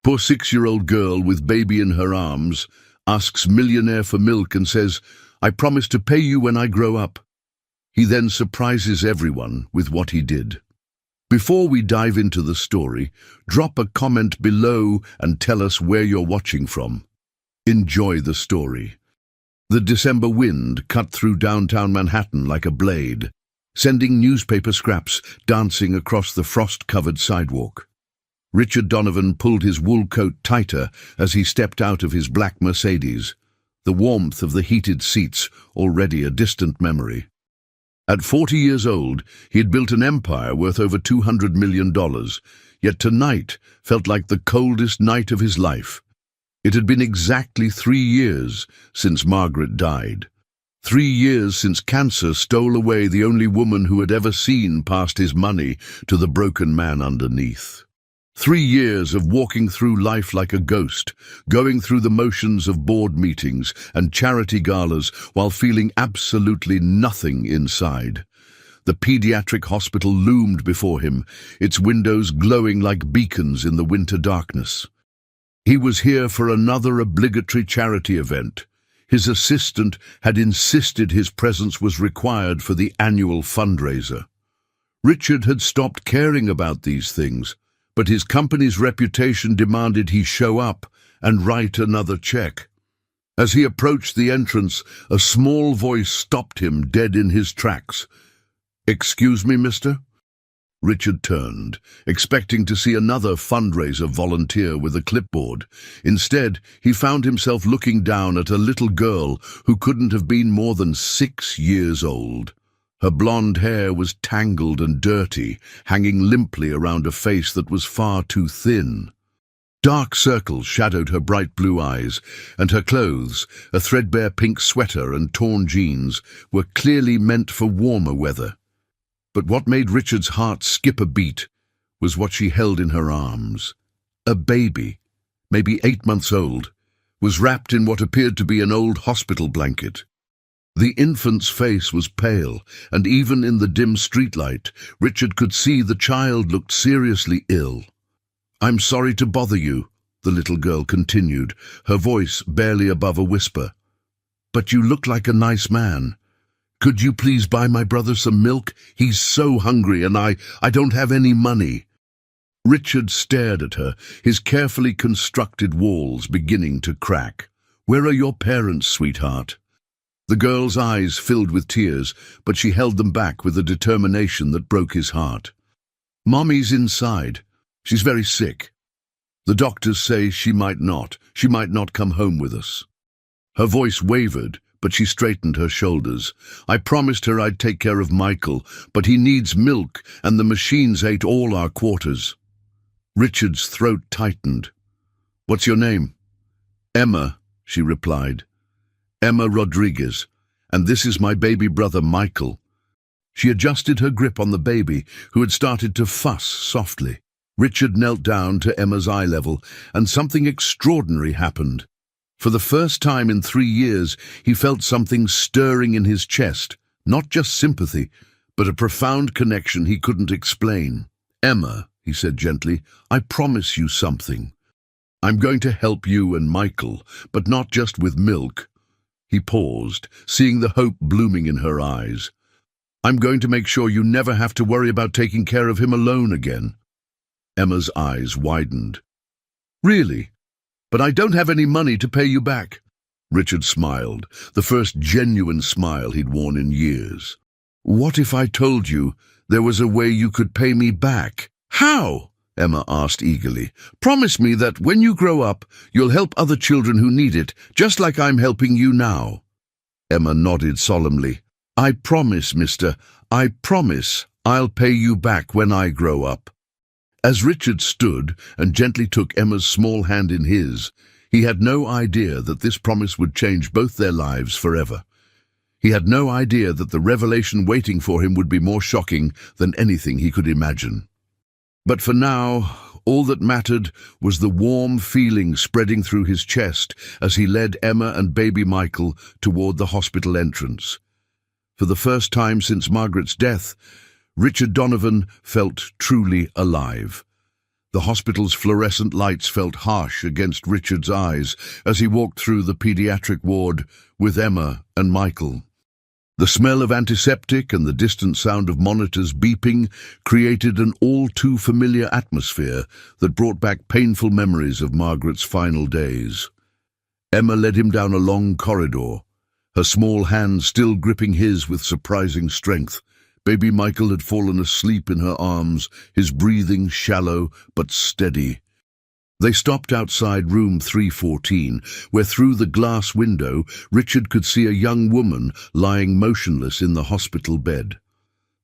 Poor 6-year-old girl with baby in her arms asks Millionaire for milk and says, "I promise to pay you when I grow up." He then surprises everyone with what he did. Before we dive into the story, drop a comment below and tell us where you're watching from. Enjoy the story. The December wind cut through downtown Manhattan like a blade, sending newspaper scraps dancing across the frost-covered sidewalk. Richard Donovan pulled his wool coat tighter as he stepped out of his black Mercedes, the warmth of the heated seats already a distant memory. At 40 years old, he had built an empire worth over $200 million, yet tonight felt like the coldest night of his life. It had been exactly 3 years since Margaret died. 3 years since cancer stole away the only woman who had ever seen past his money to the broken man underneath. 3 years of walking through life like a ghost, going through the motions of board meetings and charity galas while feeling absolutely nothing inside. The pediatric hospital loomed before him, its windows glowing like beacons in the winter darkness. He was here for another obligatory charity event. His assistant had insisted his presence was required for the annual fundraiser. Richard had stopped caring about these things, but his company's reputation demanded he show up and write another check. As he approached the entrance, a small voice stopped him dead in his tracks. "Excuse me, mister?" Richard turned, expecting to see another fundraiser volunteer with a clipboard. Instead, he found himself looking down at a little girl who couldn't have been more than 6 years old. Her blonde hair was tangled and dirty, hanging limply around a face that was far too thin. Dark circles shadowed her bright blue eyes, and her clothes, a threadbare pink sweater and torn jeans, were clearly meant for warmer weather. But what made Richard's heart skip a beat was what she held in her arms. A baby, maybe 8 months old, was wrapped in what appeared to be an old hospital blanket. The infant's face was pale, and even in the dim streetlight, Richard could see the child looked seriously ill. "I'm sorry to bother you," the little girl continued, her voice barely above a whisper. "But you look like a nice man. Could you please buy my brother some milk? He's so hungry, and I don't have any money." Richard stared at her, his carefully constructed walls beginning to crack. "Where are your parents, sweetheart?" The girl's eyes filled with tears, but she held them back with a determination that broke his heart. "Mommy's inside. She's very sick. The doctors say she might not come home with us." Her voice wavered, but she straightened her shoulders. "I promised her I'd take care of Michael, but he needs milk, and the machines ate all our quarters." Richard's throat tightened. "What's your name?" "Emma," she replied. "Emma Rodriguez, and this is my baby brother Michael." She adjusted her grip on the baby, who had started to fuss softly. Richard knelt down to Emma's eye level, and something extraordinary happened. For the first time in 3 years, he felt something stirring in his chest, not just sympathy, but a profound connection he couldn't explain. "Emma," he said gently, "I promise you something. I'm going to help you and Michael, but not just with milk." He paused, seeing the hope blooming in her eyes. "I'm going to make sure you never have to worry about taking care of him alone again." Emma's eyes widened. "Really? But I don't have any money to pay you back." Richard smiled, the first genuine smile he'd worn in years. "What if I told you there was a way you could pay me back?" "How?" Emma asked eagerly. "Promise me that when you grow up, you'll help other children who need it, just like I'm helping you now." Emma nodded solemnly. "I promise, mister. I promise I'll pay you back when I grow up." As Richard stood and gently took Emma's small hand in his, he had no idea that this promise would change both their lives forever. He had no idea that the revelation waiting for him would be more shocking than anything he could imagine. But for now, all that mattered was the warm feeling spreading through his chest as he led Emma and baby Michael toward the hospital entrance. For the first time since Margaret's death, Richard Donovan felt truly alive. The hospital's fluorescent lights felt harsh against Richard's eyes as he walked through the pediatric ward with Emma and Michael. The smell of antiseptic and the distant sound of monitors beeping created an all-too-familiar atmosphere that brought back painful memories of Margaret's final days. Emma led him down a long corridor, her small hand still gripping his with surprising strength. Baby Michael had fallen asleep in her arms, his breathing shallow but steady. They stopped outside room 314, where through the glass window Richard could see a young woman lying motionless in the hospital bed.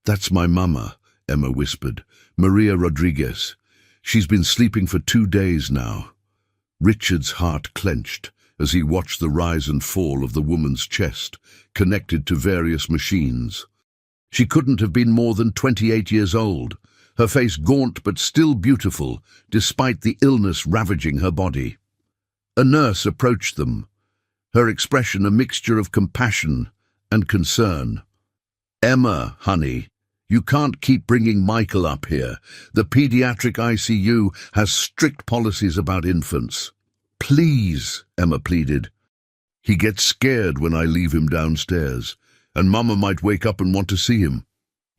"That's my mama," Emma whispered. "Maria Rodriguez. She's been sleeping for 2 days now." Richard's heart clenched as he watched the rise and fall of the woman's chest, connected to various machines. She couldn't have been more than 28 years old, her face gaunt but still beautiful, despite the illness ravaging her body. A nurse approached them, her expression a mixture of compassion and concern. "Emma, honey, you can't keep bringing Michael up here. The pediatric ICU has strict policies about infants." "Please," Emma pleaded. "He gets scared when I leave him downstairs, and Mama might wake up and want to see him."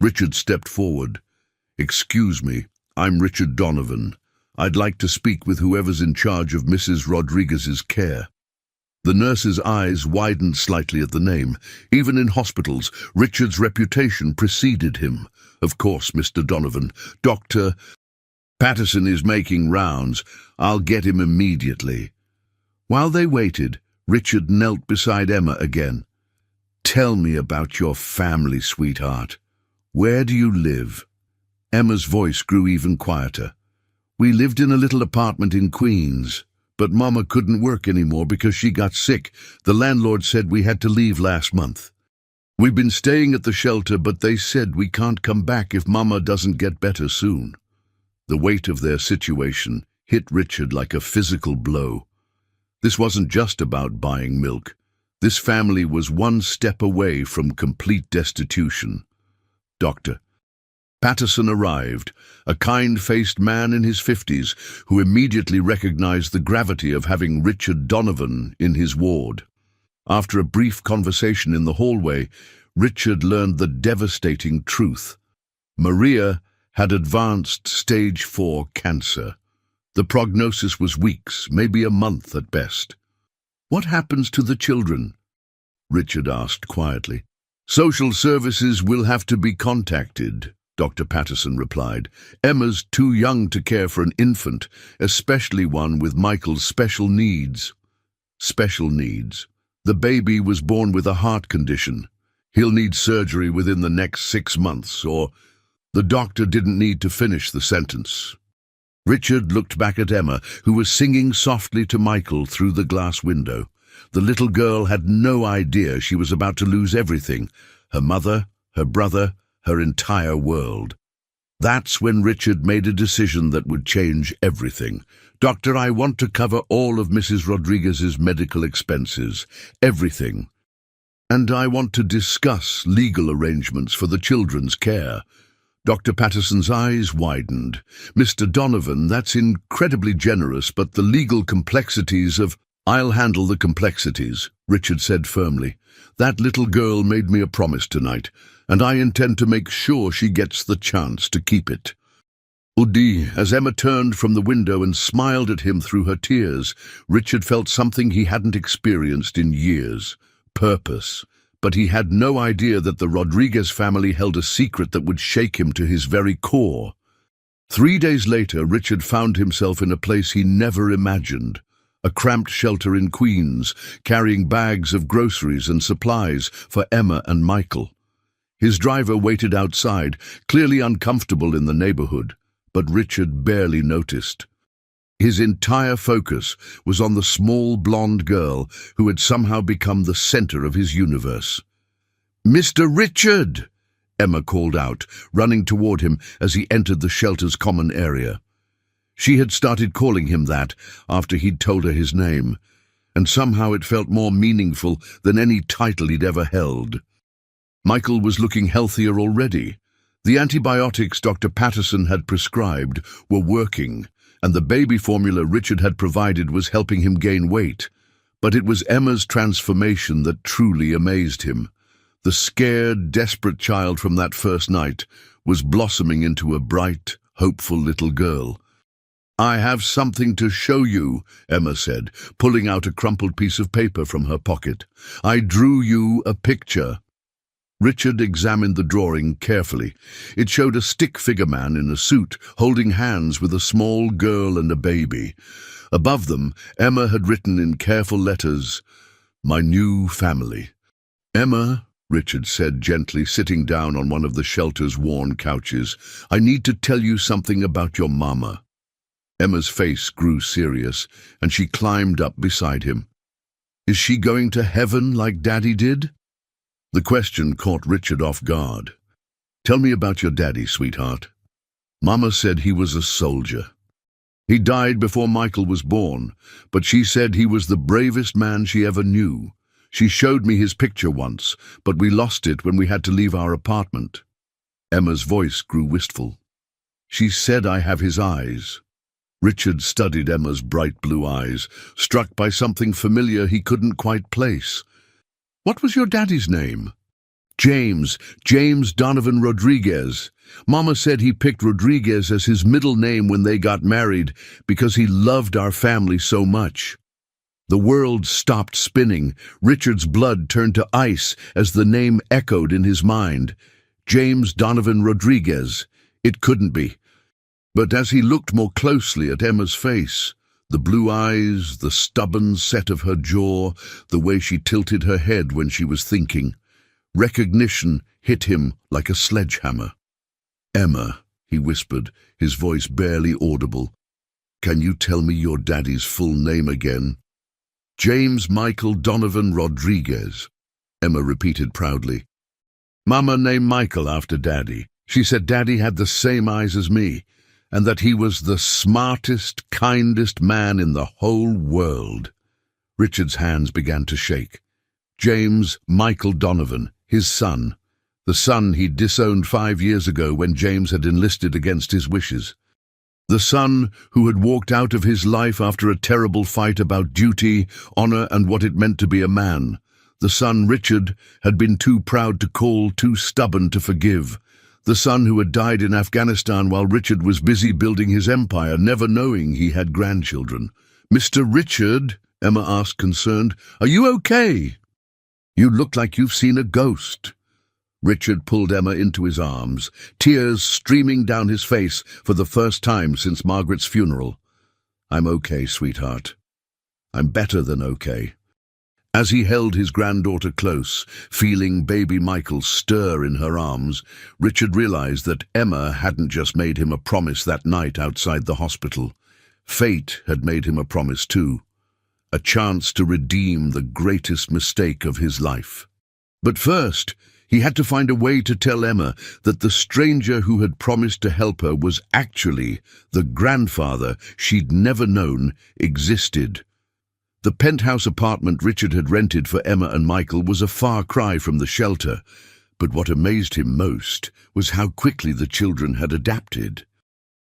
Richard stepped forward. "Excuse me, I'm Richard Donovan. I'd like to speak with whoever's in charge of Mrs. Rodriguez's care." The nurse's eyes widened slightly at the name. Even in hospitals, Richard's reputation preceded him. "Of course, Mr. Donovan. Dr. Patterson is making rounds. I'll get him immediately." While they waited, Richard knelt beside Emma again. "Tell me about your family, sweetheart. Where do you live?" Emma's voice grew even quieter. "We lived in a little apartment in Queens, but Mama couldn't work anymore because she got sick. The landlord said we had to leave last month. We've been staying at the shelter, but they said we can't come back if Mama doesn't get better soon." The weight of their situation hit Richard like a physical blow. This wasn't just about buying milk. This family was one step away from complete destitution. Dr. Patterson arrived, a kind-faced man in his 50s who immediately recognized the gravity of having Richard Donovan in his ward. After a brief conversation in the hallway, Richard learned the devastating truth. Maria had advanced stage 4 cancer. The prognosis was weeks, maybe a month at best. "What happens to the children?" Richard asked quietly. "Social services will have to be contacted," Dr. Patterson replied. "Emma's too young to care for an infant, especially one with Michael's special needs." Special needs. The baby was born with a heart condition. He'll need surgery within the next 6 months, or... The doctor didn't need to finish the sentence. Richard looked back at Emma, who was singing softly to Michael through the glass window. The little girl had no idea she was about to lose everything: her mother, her brother, her entire world. That's when Richard made a decision that would change everything. "Doctor, I want to cover all of Mrs. Rodriguez's medical expenses. Everything. And I want to discuss legal arrangements for the children's care." Dr. Patterson's eyes widened. "Mr. Donovan, that's incredibly generous, but the legal complexities of—" "I'll handle the complexities," Richard said firmly. "That little girl made me a promise tonight, and I intend to make sure she gets the chance to keep it." Udi, as Emma turned from the window and smiled at him through her tears, Richard felt something he hadn't experienced in years: purpose. But he had no idea that the Rodriguez family held a secret that would shake him to his very core. 3 days later, Richard found himself in a place he never imagined: a cramped shelter in Queens, carrying bags of groceries and supplies for Emma and Michael. His driver waited outside, clearly uncomfortable in the neighborhood, but Richard barely noticed. His entire focus was on the small blonde girl who had somehow become the center of his universe. "Mr. Richard!" Emma called out, running toward him as he entered the shelter's common area. She had started calling him that after he'd told her his name, and somehow it felt more meaningful than any title he'd ever held. Michael was looking healthier already. The antibiotics Dr. Patterson had prescribed were working, and the baby formula Richard had provided was helping him gain weight. But it was Emma's transformation that truly amazed him. The scared, desperate child from that first night was blossoming into a bright, hopeful little girl. "I have something to show you," Emma said, pulling out a crumpled piece of paper from her pocket. "I drew you a picture." Richard examined the drawing carefully. It showed a stick figure man in a suit, holding hands with a small girl and a baby. Above them, Emma had written in careful letters, "My new family." "Emma," Richard said gently, sitting down on one of the shelter's worn couches, "I need to tell you something about your mama." Emma's face grew serious, and she climbed up beside him. "Is she going to heaven like Daddy did?" The question caught Richard off guard. "Tell me about your daddy, sweetheart." "Mama said he was a soldier. He died before Michael was born, but she said he was the bravest man she ever knew. She showed me his picture once, but we lost it when we had to leave our apartment." Emma's voice grew wistful. "She said I have his eyes." Richard studied Emma's bright blue eyes, struck by something familiar he couldn't quite place. "What was your daddy's name?" James Donovan Rodriguez. Mama said he picked Rodriguez as his middle name when they got married because he loved our family so much." The world stopped spinning. Richard's blood turned to ice as the name echoed in his mind. James Donovan Rodriguez. It couldn't be. But as he looked more closely at Emma's face, the blue eyes, the stubborn set of her jaw, the way she tilted her head when she was thinking, recognition hit him like a sledgehammer. "Emma," he whispered, his voice barely audible, "can you tell me your daddy's full name again?" "James Michael Donovan Rodriguez," Emma repeated proudly. "Mama named Michael after Daddy. She said Daddy had the same eyes as me, and that he was the smartest, kindest man in the whole world." Richard's hands began to shake. James Michael Donovan, his son, the son he'd disowned 5 years ago when James had enlisted against his wishes. The son who had walked out of his life after a terrible fight about duty, honor, and what it meant to be a man. The son Richard had been too proud to call, too stubborn to forgive. The son who had died in Afghanistan while Richard was busy building his empire, never knowing he had grandchildren. "Mr. Richard," Emma asked, concerned, "are you okay? You look like you've seen a ghost." Richard pulled Emma into his arms, tears streaming down his face for the first time since Margaret's funeral. "I'm okay, sweetheart. I'm better than okay." As he held his granddaughter close, feeling baby Michael stir in her arms, Richard realized that Emma hadn't just made him a promise that night outside the hospital. Fate had made him a promise too, a chance to redeem the greatest mistake of his life. But first, he had to find a way to tell Emma that the stranger who had promised to help her was actually the grandfather she'd never known existed. The penthouse apartment Richard had rented for Emma and Michael was a far cry from the shelter, but what amazed him most was how quickly the children had adapted.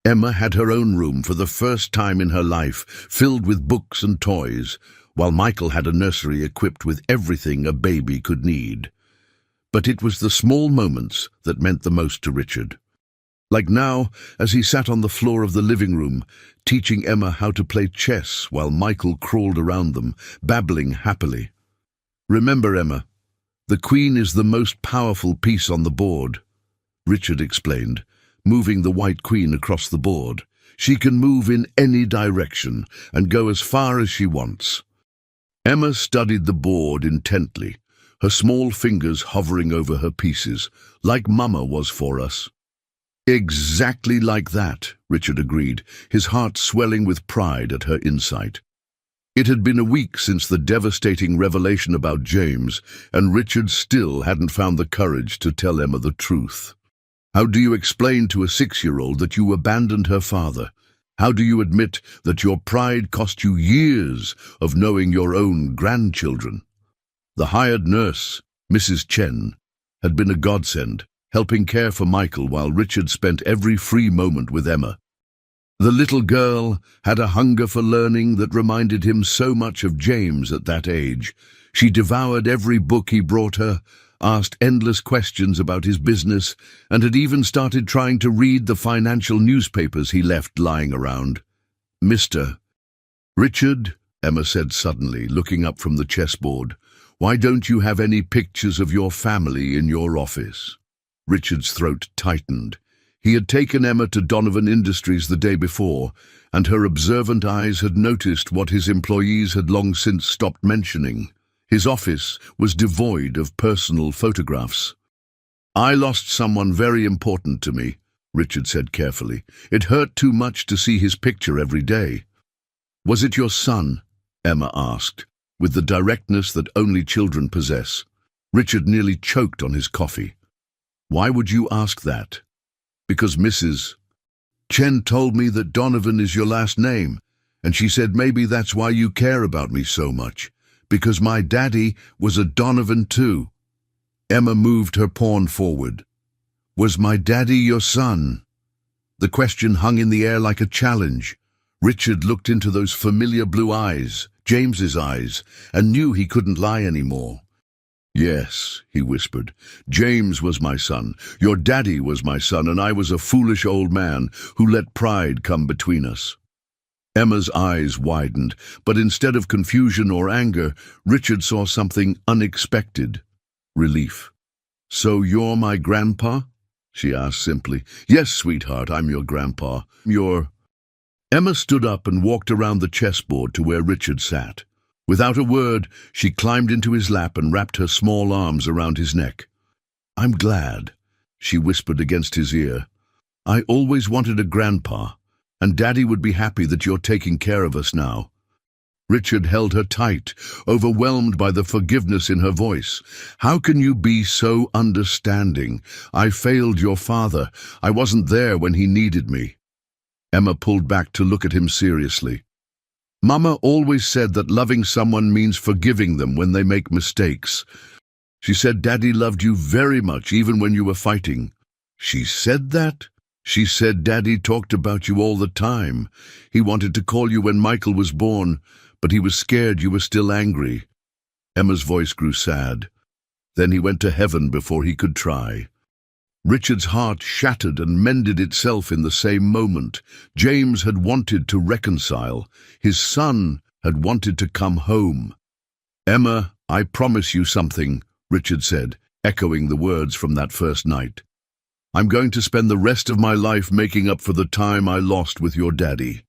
Emma had her own room for the first time in her life, filled with books and toys, while Michael had a nursery equipped with everything a baby could need. But it was the small moments that meant the most to Richard. Like now, as he sat on the floor of the living room, teaching Emma how to play chess while Michael crawled around them, babbling happily. "Remember, Emma, the queen is the most powerful piece on the board," Richard explained, moving the white queen across the board. "She can move in any direction and go as far as she wants." Emma studied the board intently, her small fingers hovering over her pieces, like Mama was for us. "Exactly like that," Richard agreed, his heart swelling with pride at her insight. It had been a week since the devastating revelation about James, and Richard still hadn't found the courage to tell Emma the truth. How do you explain to a 6-year-old that you abandoned her father? How do you admit that your pride cost you years of knowing your own grandchildren? The hired nurse, Mrs. Chen, had been a godsend, helping care for Michael while Richard spent every free moment with Emma. The little girl had a hunger for learning that reminded him so much of James at that age. She devoured every book he brought her, asked endless questions about his business, and had even started trying to read the financial newspapers he left lying around. "Mr. Richard," Emma said suddenly, looking up from the chessboard, "why don't you have any pictures of your family in your office?" Richard's throat tightened. He had taken Emma to Donovan Industries the day before, and her observant eyes had noticed what his employees had long since stopped mentioning. His office was devoid of personal photographs. "I lost someone very important to me," Richard said carefully. "It hurt too much to see his picture every day." "Was it your son?" Emma asked, with the directness that only children possess. Richard nearly choked on his coffee. "Why would you ask that?" "Because Mrs. Chen told me that Donovan is your last name, and she said maybe that's why you care about me so much, because my daddy was a Donovan too." Emma moved her pawn forward. "Was my daddy your son?" The question hung in the air like a challenge. Richard looked into those familiar blue eyes, James's eyes, and knew he couldn't lie anymore. "Yes," he whispered, "James was my son, your daddy was my son, and I was a foolish old man who let pride come between us." Emma's eyes widened, but instead of confusion or anger, Richard saw something unexpected: relief. "So you're my grandpa?" she asked simply. "Yes, sweetheart, I'm your grandpa. Emma stood up and walked around the chessboard to where Richard sat. Without a word, she climbed into his lap and wrapped her small arms around his neck. "I'm glad," she whispered against his ear. "I always wanted a grandpa, and Daddy would be happy that you're taking care of us now." Richard held her tight, overwhelmed by the forgiveness in her voice. "How can you be so understanding? I failed your father. I wasn't there when he needed me." Emma pulled back to look at him seriously. "Mama always said that loving someone means forgiving them when they make mistakes. She said Daddy loved you very much even when you were fighting." "She said that?" "She said Daddy talked about you all the time. He wanted to call you when Michael was born, but he was scared you were still angry." Emma's voice grew sad. "Then he went to heaven before he could try." Richard's heart shattered and mended itself in the same moment. James had wanted to reconcile. His son had wanted to come home. "Emma, I promise you something," Richard said, echoing the words from that first night. "I'm going to spend the rest of my life making up for the time I lost with your daddy.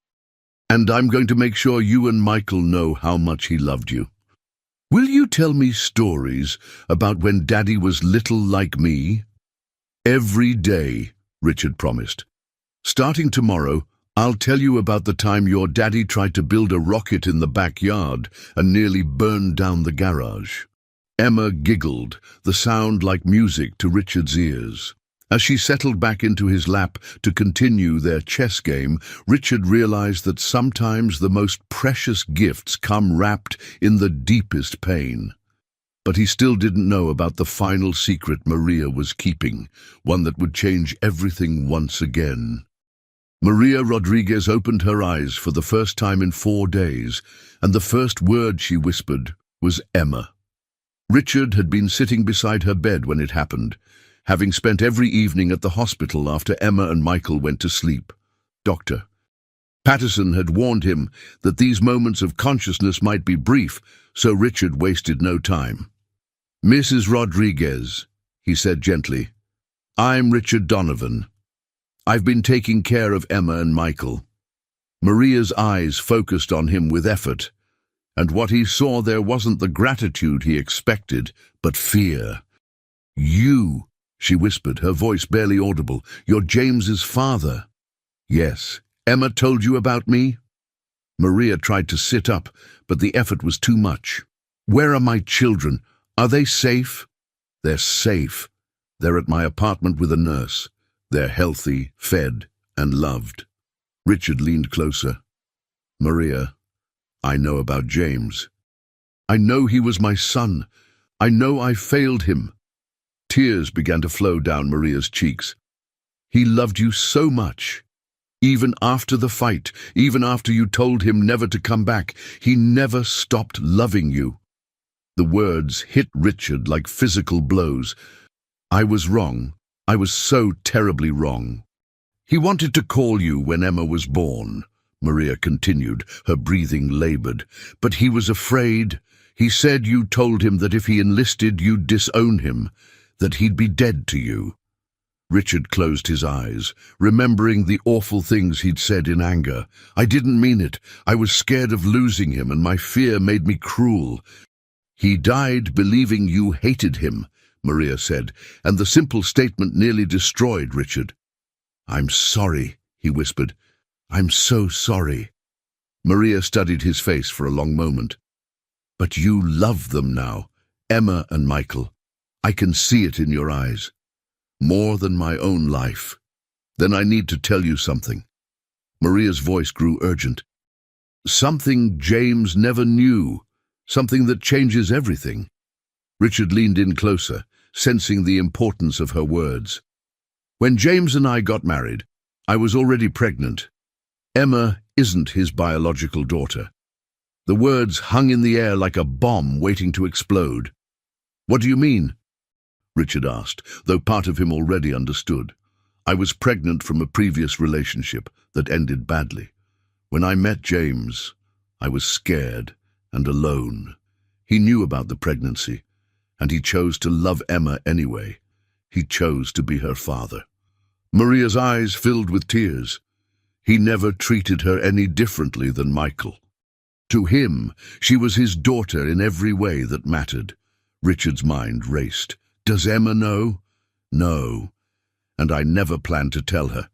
And I'm going to make sure you and Michael know how much he loved you. Will you tell me stories about when Daddy was little like me?" "Every day," Richard promised. "Starting tomorrow, I'll tell you about the time your daddy tried to build a rocket in the backyard and nearly burned down the garage." Emma giggled, the sound like music to Richard's ears. As she settled back into his lap to continue their chess game, Richard realized that sometimes the most precious gifts come wrapped in the deepest pain. But he still didn't know about the final secret Maria was keeping, one that would change everything once again. Maria Rodriguez opened her eyes for the first time in 4 days, and the first word she whispered was Emma. Richard had been sitting beside her bed when it happened, having spent every evening at the hospital after Emma and Michael went to sleep. Dr. Patterson had warned him that these moments of consciousness might be brief, so Richard wasted no time. "Mrs. Rodriguez," he said gently, "I'm Richard Donovan. I've been taking care of Emma and Michael." Maria's eyes focused on him with effort, and what he saw there wasn't the gratitude he expected, but fear. "You," she whispered, her voice barely audible, "you're James's father." "Yes. Emma told you about me?" Maria tried to sit up, but the effort was too much. "Where are my children? Are they safe?" "They're safe. They're at my apartment with a nurse. They're healthy, fed, and loved." Richard leaned closer. "Maria, I know about James. I know he was my son. I know I failed him." Tears began to flow down Maria's cheeks. "He loved you so much. Even after the fight, even after you told him never to come back, he never stopped loving you." The words hit Richard like physical blows. "I was wrong. I was so terribly wrong." "He wanted to call you when Emma was born," Maria continued, her breathing labored. "But he was afraid. He said you told him that if he enlisted, you'd disown him, that he'd be dead to you." Richard closed his eyes, remembering the awful things he'd said in anger. "I didn't mean it. I was scared of losing him, and my fear made me cruel." "He died believing you hated him," Maria said, and the simple statement nearly destroyed Richard. "I'm sorry," he whispered. "I'm so sorry." Maria studied his face for a long moment. "But you love them now, Emma and Michael. I can see it in your eyes. More than my own life. Then I need to tell you something." Maria's voice grew urgent. "Something James never knew. Something that changes everything." Richard leaned in closer, sensing the importance of her words. "When James and I got married, I was already pregnant. Emma isn't his biological daughter." The words hung in the air like a bomb waiting to explode. "What do you mean?" Richard asked, though part of him already understood. "I was pregnant from a previous relationship that ended badly. When I met James, I was scared and alone. He knew about the pregnancy, and he chose to love Emma anyway. He chose to be her father." Maria's eyes filled with tears. He never treated her any differently than Michael. To him, she was his daughter in every way that mattered. Richard's mind raced. "Does Emma know?" "No, and I never planned to tell her.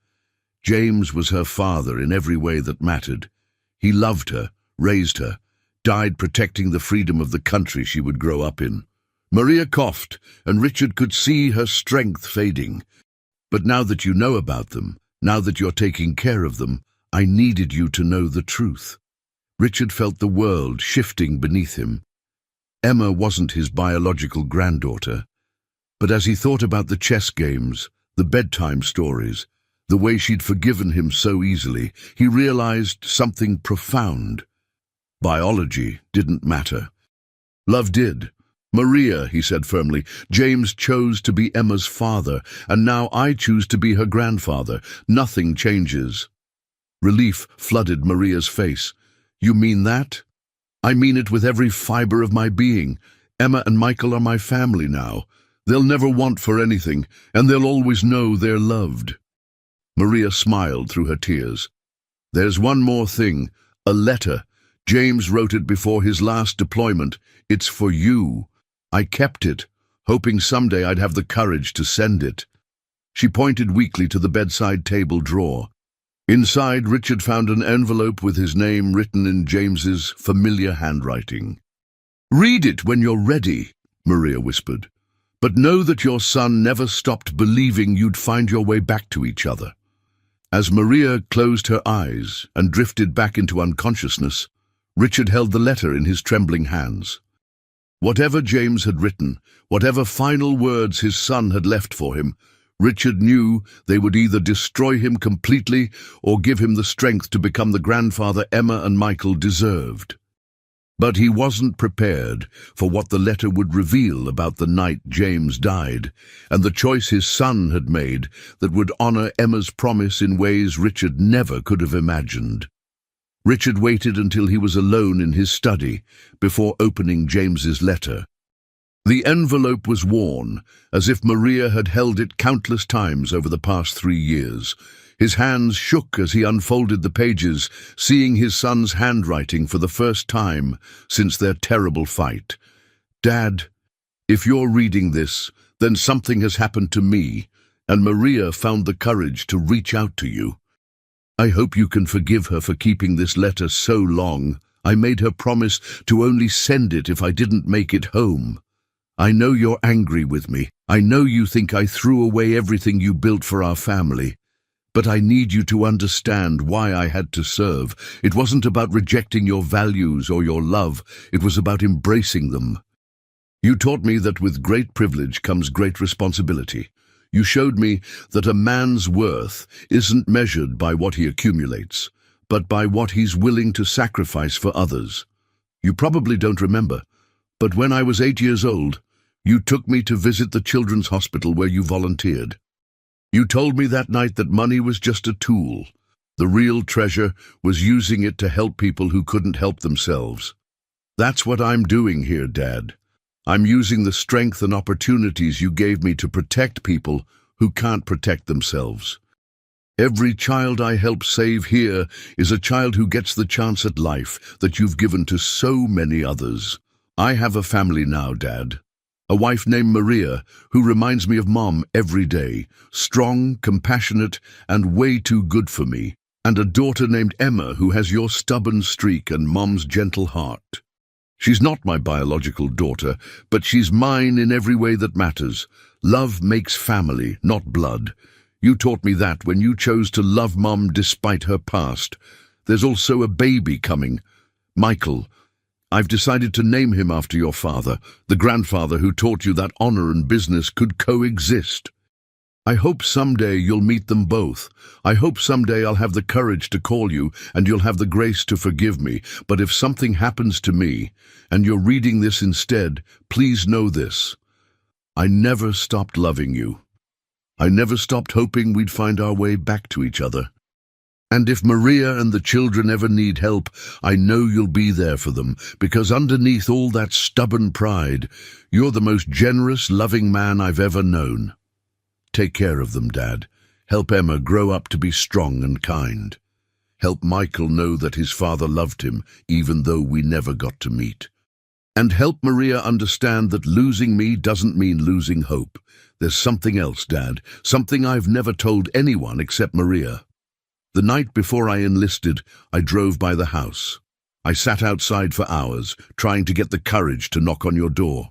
James was her father in every way that mattered. He loved her, raised her, died protecting the freedom of the country she would grow up in." Maria coughed, and Richard could see her strength fading. "But now that you know about them, now that you're taking care of them, I needed you to know the truth." Richard felt the world shifting beneath him. Emma wasn't his biological granddaughter. But as he thought about the chess games, the bedtime stories, the way she'd forgiven him so easily, he realized something profound. Biology didn't matter. Love did. "Maria," he said firmly, "James chose to be Emma's father, and now I choose to be her grandfather. Nothing changes." Relief flooded Maria's face. "You mean that?" "I mean it with every fiber of my being. Emma and Michael are my family now. They'll never want for anything, and they'll always know they're loved." Maria smiled through her tears. "There's one more thing. A letter. James wrote it before his last deployment. It's for you. I kept it, hoping someday I'd have the courage to send it." She pointed weakly to the bedside table drawer. Inside, Richard found an envelope with his name written in James's familiar handwriting. "Read it when you're ready," Maria whispered. "But know that your son never stopped believing you'd find your way back to each other." As Maria closed her eyes and drifted back into unconsciousness, Richard held the letter in his trembling hands. Whatever James had written, whatever final words his son had left for him, Richard knew they would either destroy him completely or give him the strength to become the grandfather Emma and Michael deserved. But he wasn't prepared for what the letter would reveal about the night James died, and the choice his son had made that would honor Emma's promise in ways Richard never could have imagined. Richard waited until he was alone in his study before opening James's letter. The envelope was worn, as if Maria had held it countless times over the past 3 years. His hands shook as he unfolded the pages, seeing his son's handwriting for the first time since their terrible fight. "Dad, if you're reading this, then something has happened to me, and Maria found the courage to reach out to you. I hope you can forgive her for keeping this letter so long. I made her promise to only send it if I didn't make it home. I know you're angry with me. I know you think I threw away everything you built for our family. But I need you to understand why I had to serve. It wasn't about rejecting your values or your love. It was about embracing them. You taught me that with great privilege comes great responsibility. You showed me that a man's worth isn't measured by what he accumulates, but by what he's willing to sacrifice for others. You probably don't remember, but when I was 8 years old, you took me to visit the children's hospital where you volunteered. You told me that night that money was just a tool. The real treasure was using it to help people who couldn't help themselves. That's what I'm doing here, Dad. I'm using the strength and opportunities you gave me to protect people who can't protect themselves. Every child I help save here is a child who gets the chance at life that you've given to so many others. I have a family now, Dad. A wife named Maria, who reminds me of Mom every day, strong, compassionate, and way too good for me. And a daughter named Emma, who has your stubborn streak and Mom's gentle heart. She's not my biological daughter, but she's mine in every way that matters. Love makes family, not blood. You taught me that when you chose to love Mom despite her past. There's also a baby coming. Michael. I've decided to name him after your father, the grandfather who taught you that honor and business could coexist. I hope someday you'll meet them both. I hope someday I'll have the courage to call you and you'll have the grace to forgive me. But if something happens to me, and you're reading this instead, please know this. I never stopped loving you. I never stopped hoping we'd find our way back to each other. And if Maria and the children ever need help, I know you'll be there for them, because underneath all that stubborn pride, you're the most generous, loving man I've ever known. Take care of them, Dad. Help Emma grow up to be strong and kind. Help Michael know that his father loved him, even though we never got to meet. And help Maria understand that losing me doesn't mean losing hope. There's something else, Dad, something I've never told anyone except Maria. The night before I enlisted, I drove by the house. I sat outside for hours, trying to get the courage to knock on your door.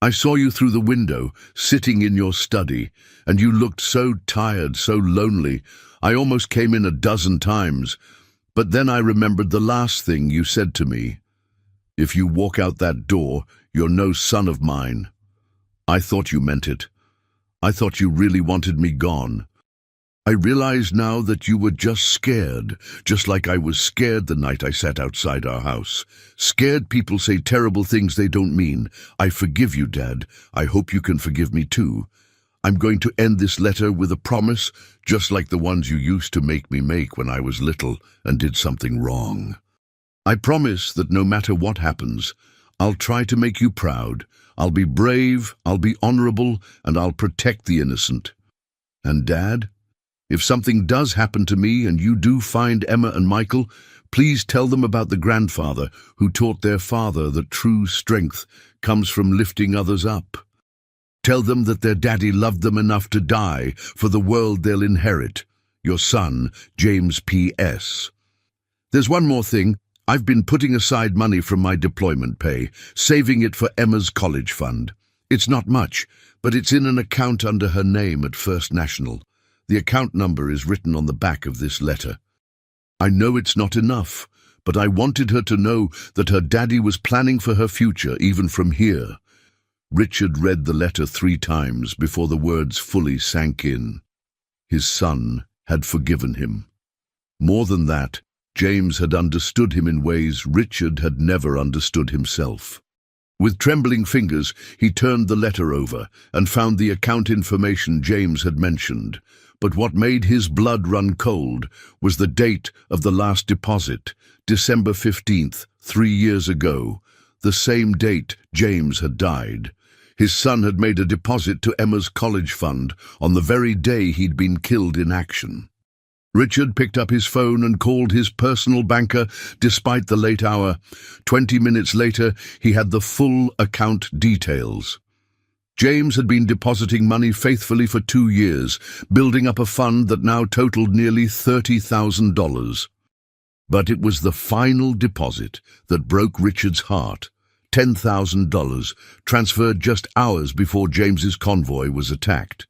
I saw you through the window, sitting in your study, and you looked so tired, so lonely. I almost came in a dozen times, but then I remembered the last thing you said to me. If you walk out that door, you're no son of mine. I thought you meant it. I thought you really wanted me gone. I realize now that you were just scared, just like I was scared the night I sat outside our house. Scared people say terrible things they don't mean. I forgive you, Dad. I hope you can forgive me too. I'm going to end this letter with a promise, just like the ones you used to make me make when I was little and did something wrong. I promise that no matter what happens, I'll try to make you proud. I'll be brave, I'll be honorable, and I'll protect the innocent. And Dad, if something does happen to me and you do find Emma and Michael, please tell them about the grandfather who taught their father that true strength comes from lifting others up. Tell them that their daddy loved them enough to die for the world they'll inherit. Your son, James P.S. There's one more thing. I've been putting aside money from my deployment pay, saving it for Emma's college fund. It's not much, but it's in an account under her name at First National. The account number is written on the back of this letter. I know it's not enough, but I wanted her to know that her daddy was planning for her future even from here. Richard read the letter 3 times before the words fully sank in. His son had forgiven him. More than that, James had understood him in ways Richard had never understood himself. With trembling fingers, he turned the letter over and found the account information James had mentioned. But what made his blood run cold was the date of the last deposit, December 15th, 3 years ago, the same date James had died. His son had made a deposit to Emma's college fund on the very day he'd been killed in action. Richard picked up his phone and called his personal banker despite the late hour. 20 minutes later, he had the full account details. James had been depositing money faithfully for 2 years, building up a fund that now totaled nearly $30,000. But it was the final deposit that broke Richard's heart. $10,000, transferred just hours before James's convoy was attacked.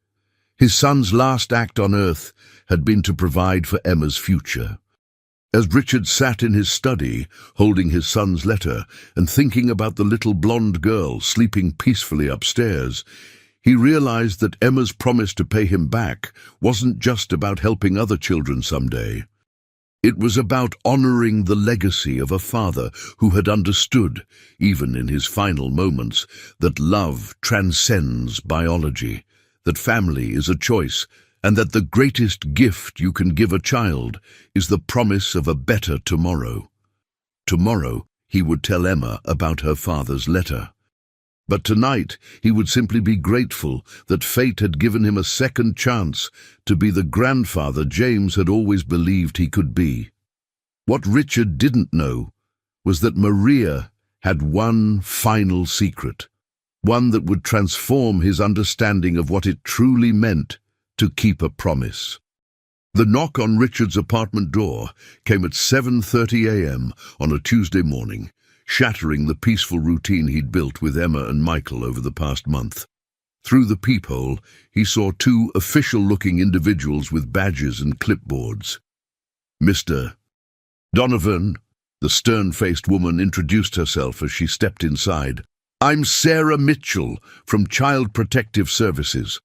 His son's last act on earth had been to provide for Emma's future. As Richard sat in his study, holding his son's letter and thinking about the little blonde girl sleeping peacefully upstairs, He realized that Emma's promise to pay him back wasn't just about helping other children someday. It was about honoring the legacy of a father who had understood, even in his final moments, that love transcends biology, that family is a choice, and that the greatest gift you can give a child is the promise of a better tomorrow. Tomorrow, he would tell Emma about her father's letter. But tonight, he would simply be grateful that fate had given him a second chance to be the grandfather James had always believed he could be. What Richard didn't know was that Maria had one final secret, one that would transform his understanding of what it truly meant to keep a promise. The knock on Richard's apartment door came at 7:30 a.m. on a Tuesday morning, shattering the peaceful routine he'd built with Emma and Michael over the past month. Through the peephole, he saw two official-looking individuals with badges and clipboards. "Mr. Donovan," the stern-faced woman introduced herself as she stepped inside. "I'm Sarah Mitchell from Child Protective Services,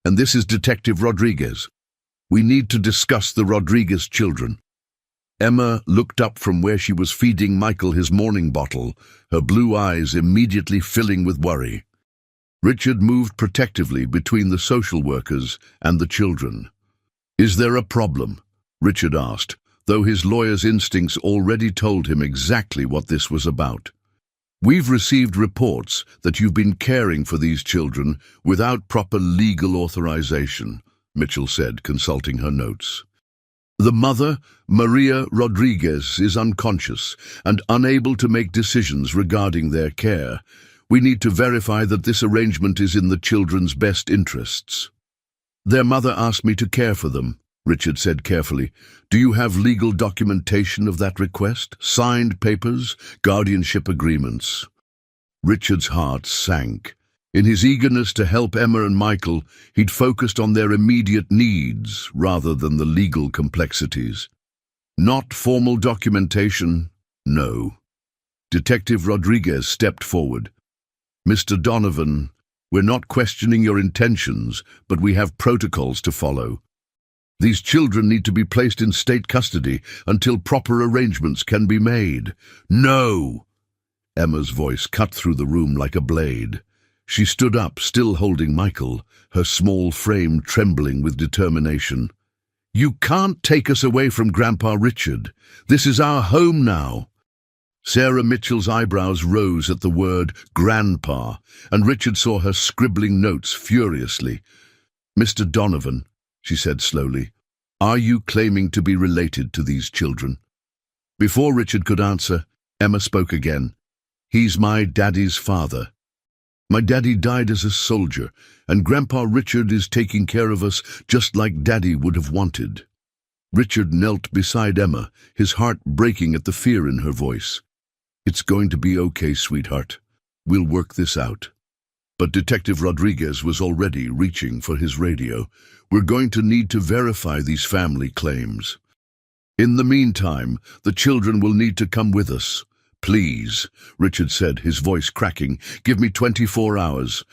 and this is Detective Rodriguez. We need to discuss the Rodriguez children." Emma looked up from where she was feeding Michael his morning bottle, her blue eyes immediately filling with worry. Richard moved protectively between the social workers and the children. "Is there a problem?" Richard asked, though his lawyer's instincts already told him exactly what this was about. "We've received reports that you've been caring for these children without proper legal authorization," Mitchell said, consulting her notes. "The mother, Maria Rodriguez, is unconscious and unable to make decisions regarding their care. We need to verify that this arrangement is in the children's best interests." "Their mother asked me to care for them," Richard said carefully. "Do you have legal documentation of that request? Signed papers, guardianship agreements?" Richard's heart sank. In his eagerness to help Emma and Michael, he'd focused on their immediate needs rather than the legal complexities. "Not formal documentation, no." Detective Rodriguez stepped forward. "Mr. Donovan, we're not questioning your intentions, but we have protocols to follow. These children need to be placed in state custody until proper arrangements can be made." "No!" Emma's voice cut through the room like a blade. She stood up, still holding Michael, her small frame trembling with determination. "You can't take us away from Grandpa Richard. This is our home now." Sarah Mitchell's eyebrows rose at the word grandpa, and Richard saw her scribbling notes furiously. "Mr. Donovan," she said slowly, "are you claiming to be related to these children?" Before Richard could answer, Emma spoke again. "He's my daddy's father. My daddy died as a soldier, and Grandpa Richard is taking care of us just like Daddy would have wanted." Richard knelt beside Emma, his heart breaking at the fear in her voice. "It's going to be okay, sweetheart. We'll work this out." But Detective Rodriguez was already reaching for his radio. "We're going to need to verify these family claims. In the meantime, the children will need to come with us. Please," Richard said, his voice cracking, "give me 24 hours.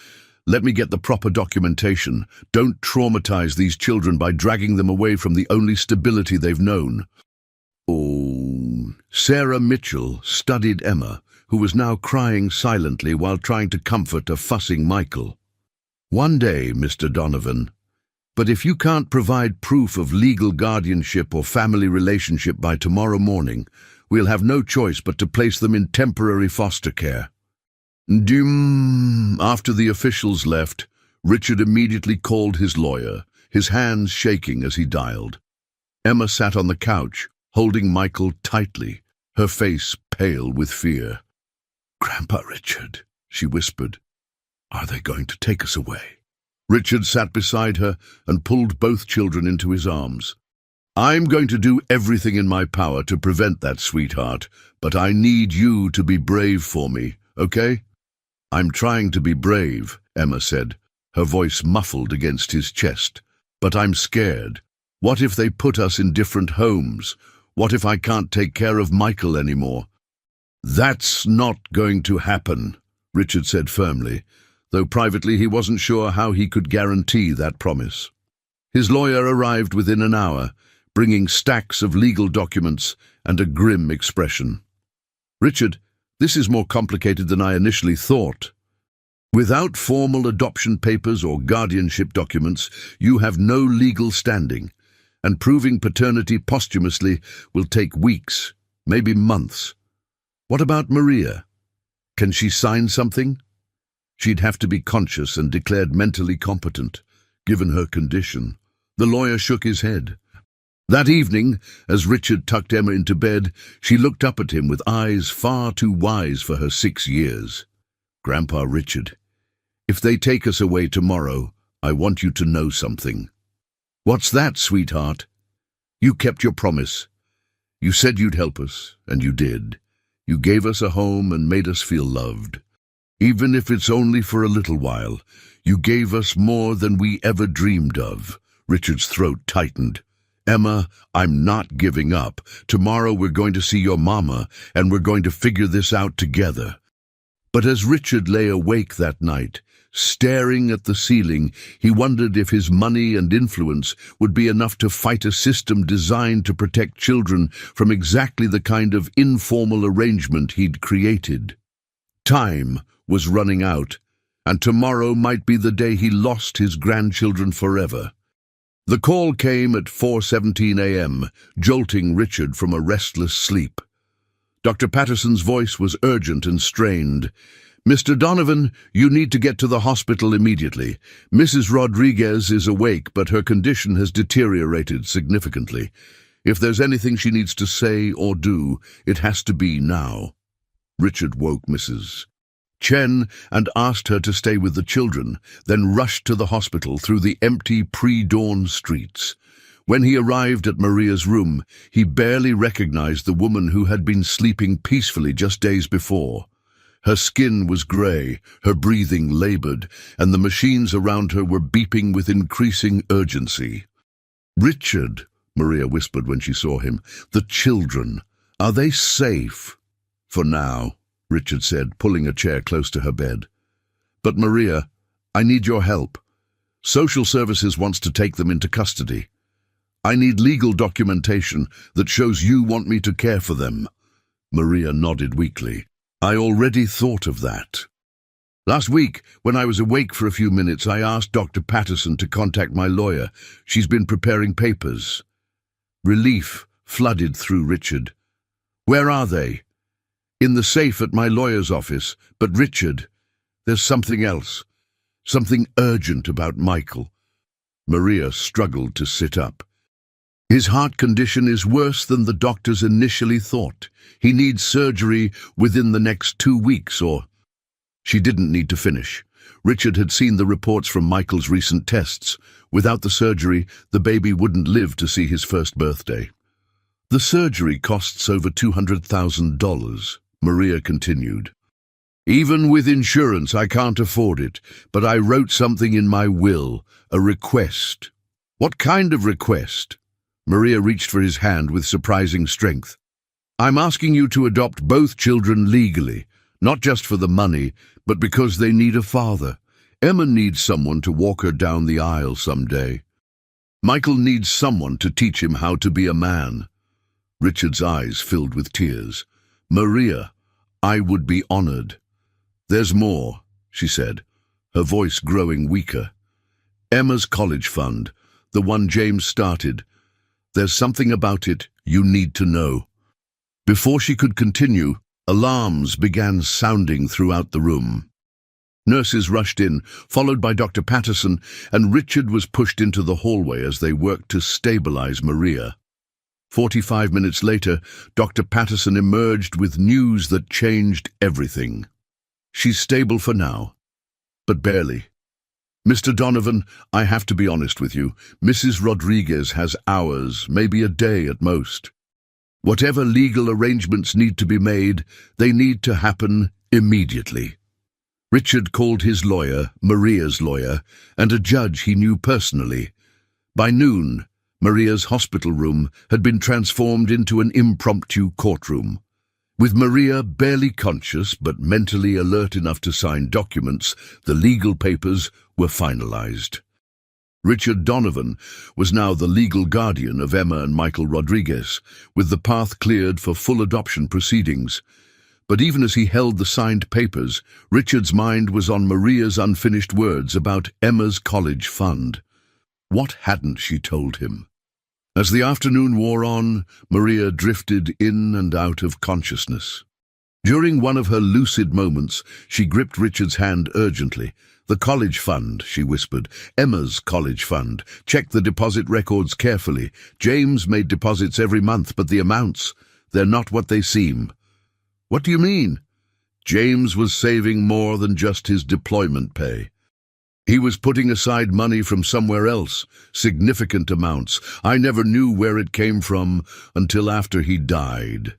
Let me get the proper documentation. Don't traumatize these children by dragging them away from the only stability they've known." "Oh." Sarah Mitchell studied Emma, who was now crying silently while trying to comfort a fussing Michael. "One day, Mr. Donovan. But if you can't provide proof of legal guardianship or family relationship by tomorrow morning, we'll have no choice but to place them in temporary foster care." After the officials left, Richard immediately called his lawyer, his hands shaking as he dialed. Emma sat on the couch, holding Michael tightly, her face pale with fear. "Grandpa Richard," she whispered, "are they going to take us away?" Richard sat beside her and pulled both children into his arms. "I'm going to do everything in my power to prevent that, sweetheart, but I need you to be brave for me, okay?" "I'm trying to be brave," Emma said, her voice muffled against his chest. "But I'm scared. What if they put us in different homes? What if I can't take care of Michael anymore?" "That's not going to happen," Richard said firmly. though privately he wasn't sure how he could guarantee that promise. His lawyer arrived within an hour, bringing stacks of legal documents and a grim expression. "Richard, this is more complicated than I initially thought. Without formal adoption papers or guardianship documents, you have no legal standing, and proving paternity posthumously will take weeks, maybe months. What about Maria? Can she sign something?" "She'd have to be conscious and declared mentally competent, given her condition." The lawyer shook his head. That evening, as Richard tucked Emma into bed, she looked up at him with eyes far too wise for her 6 years. "Grandpa Richard, if they take us away tomorrow, I want you to know something." "What's that, sweetheart?" "You kept your promise. You said you'd help us, and you did. You gave us a home and made us feel loved. Even if it's only for a little while, you gave us more than we ever dreamed of." Richard's throat tightened. "Emma, I'm not giving up. Tomorrow we're going to see your mama, and we're going to figure this out together." But as Richard lay awake that night, staring at the ceiling, he wondered if his money and influence would be enough to fight a system designed to protect children from exactly the kind of informal arrangement he'd created. Time was running out, and tomorrow might be the day he lost his grandchildren forever. The call came at 4:17 a.m., jolting Richard from a restless sleep. Dr. Patterson's voice was urgent and strained. "Mr. Donovan, you need to get to the hospital immediately. Mrs. Rodriguez is awake, but her condition has deteriorated significantly. If there's anything she needs to say or do, it has to be now." Richard woke Mrs. Chen and asked her to stay with the children, then rushed to the hospital through the empty pre-dawn streets. When he arrived at Maria's room, he barely recognized the woman who had been sleeping peacefully just days before. Her skin was grey, her breathing labored, and the machines around her were beeping with increasing urgency. "Richard," Maria whispered when she saw him, "the children, are they safe?" "For now," Richard said, pulling a chair close to her bed. "But Maria, I need your help. Social services wants to take them into custody. I need legal documentation that shows you want me to care for them." Maria nodded weakly. "I already thought of that. Last week, when I was awake for a few minutes, I asked Dr. Patterson to contact my lawyer. She's been preparing papers." Relief flooded through Richard. "Where are they?" "In the safe at my lawyer's office. But Richard, there's something else. Something urgent about Michael." Maria struggled to sit up. "His heart condition is worse than the doctors initially thought. He needs surgery within the next 2 weeks or—" She didn't need to finish. Richard had seen the reports from Michael's recent tests. Without the surgery, the baby wouldn't live to see his first birthday. "The surgery costs over $200,000, Maria continued. "Even with insurance, I can't afford it, but I wrote something in my will, a request." "What kind of request?" Maria reached for his hand with surprising strength. "I'm asking you to adopt both children legally, not just for the money, but because they need a father. Emma needs someone to walk her down the aisle someday. Michael needs someone to teach him how to be a man." Richard's eyes filled with tears. "Maria, I would be honored." "There's more," she said, her voice growing weaker. "Emma's college fund, the one James started. There's something about it you need to know." Before she could continue, alarms began sounding throughout the room. Nurses rushed in, followed by Dr. Patterson, and Richard was pushed into the hallway as they worked to stabilize Maria. 45 minutes later, Dr. Patterson emerged with news that changed everything. "She's stable for now, but barely. Mr. Donovan, I have to be honest with you. Mrs. Rodriguez has hours, maybe a day at most. Whatever legal arrangements need to be made, they need to happen immediately." Richard called his lawyer, Maria's lawyer, and a judge he knew personally. By noon, Maria's hospital room had been transformed into an impromptu courtroom. With Maria barely conscious but mentally alert enough to sign documents, the legal papers were finalized. Richard Donovan was now the legal guardian of Emma and Michael Rodriguez, with the path cleared for full adoption proceedings. But even as he held the signed papers, Richard's mind was on Maria's unfinished words about Emma's college fund. What hadn't she told him? As the afternoon wore on, Maria drifted in and out of consciousness. During one of her lucid moments, she gripped Richard's hand urgently. "The college fund," she whispered. "Emma's college fund. Check the deposit records carefully. James made deposits every month, but the amounts, they're not what they seem." "What do you mean?" James was saving more than just his deployment pay. He was putting aside money from somewhere else, significant amounts. I never knew where it came from until after he died.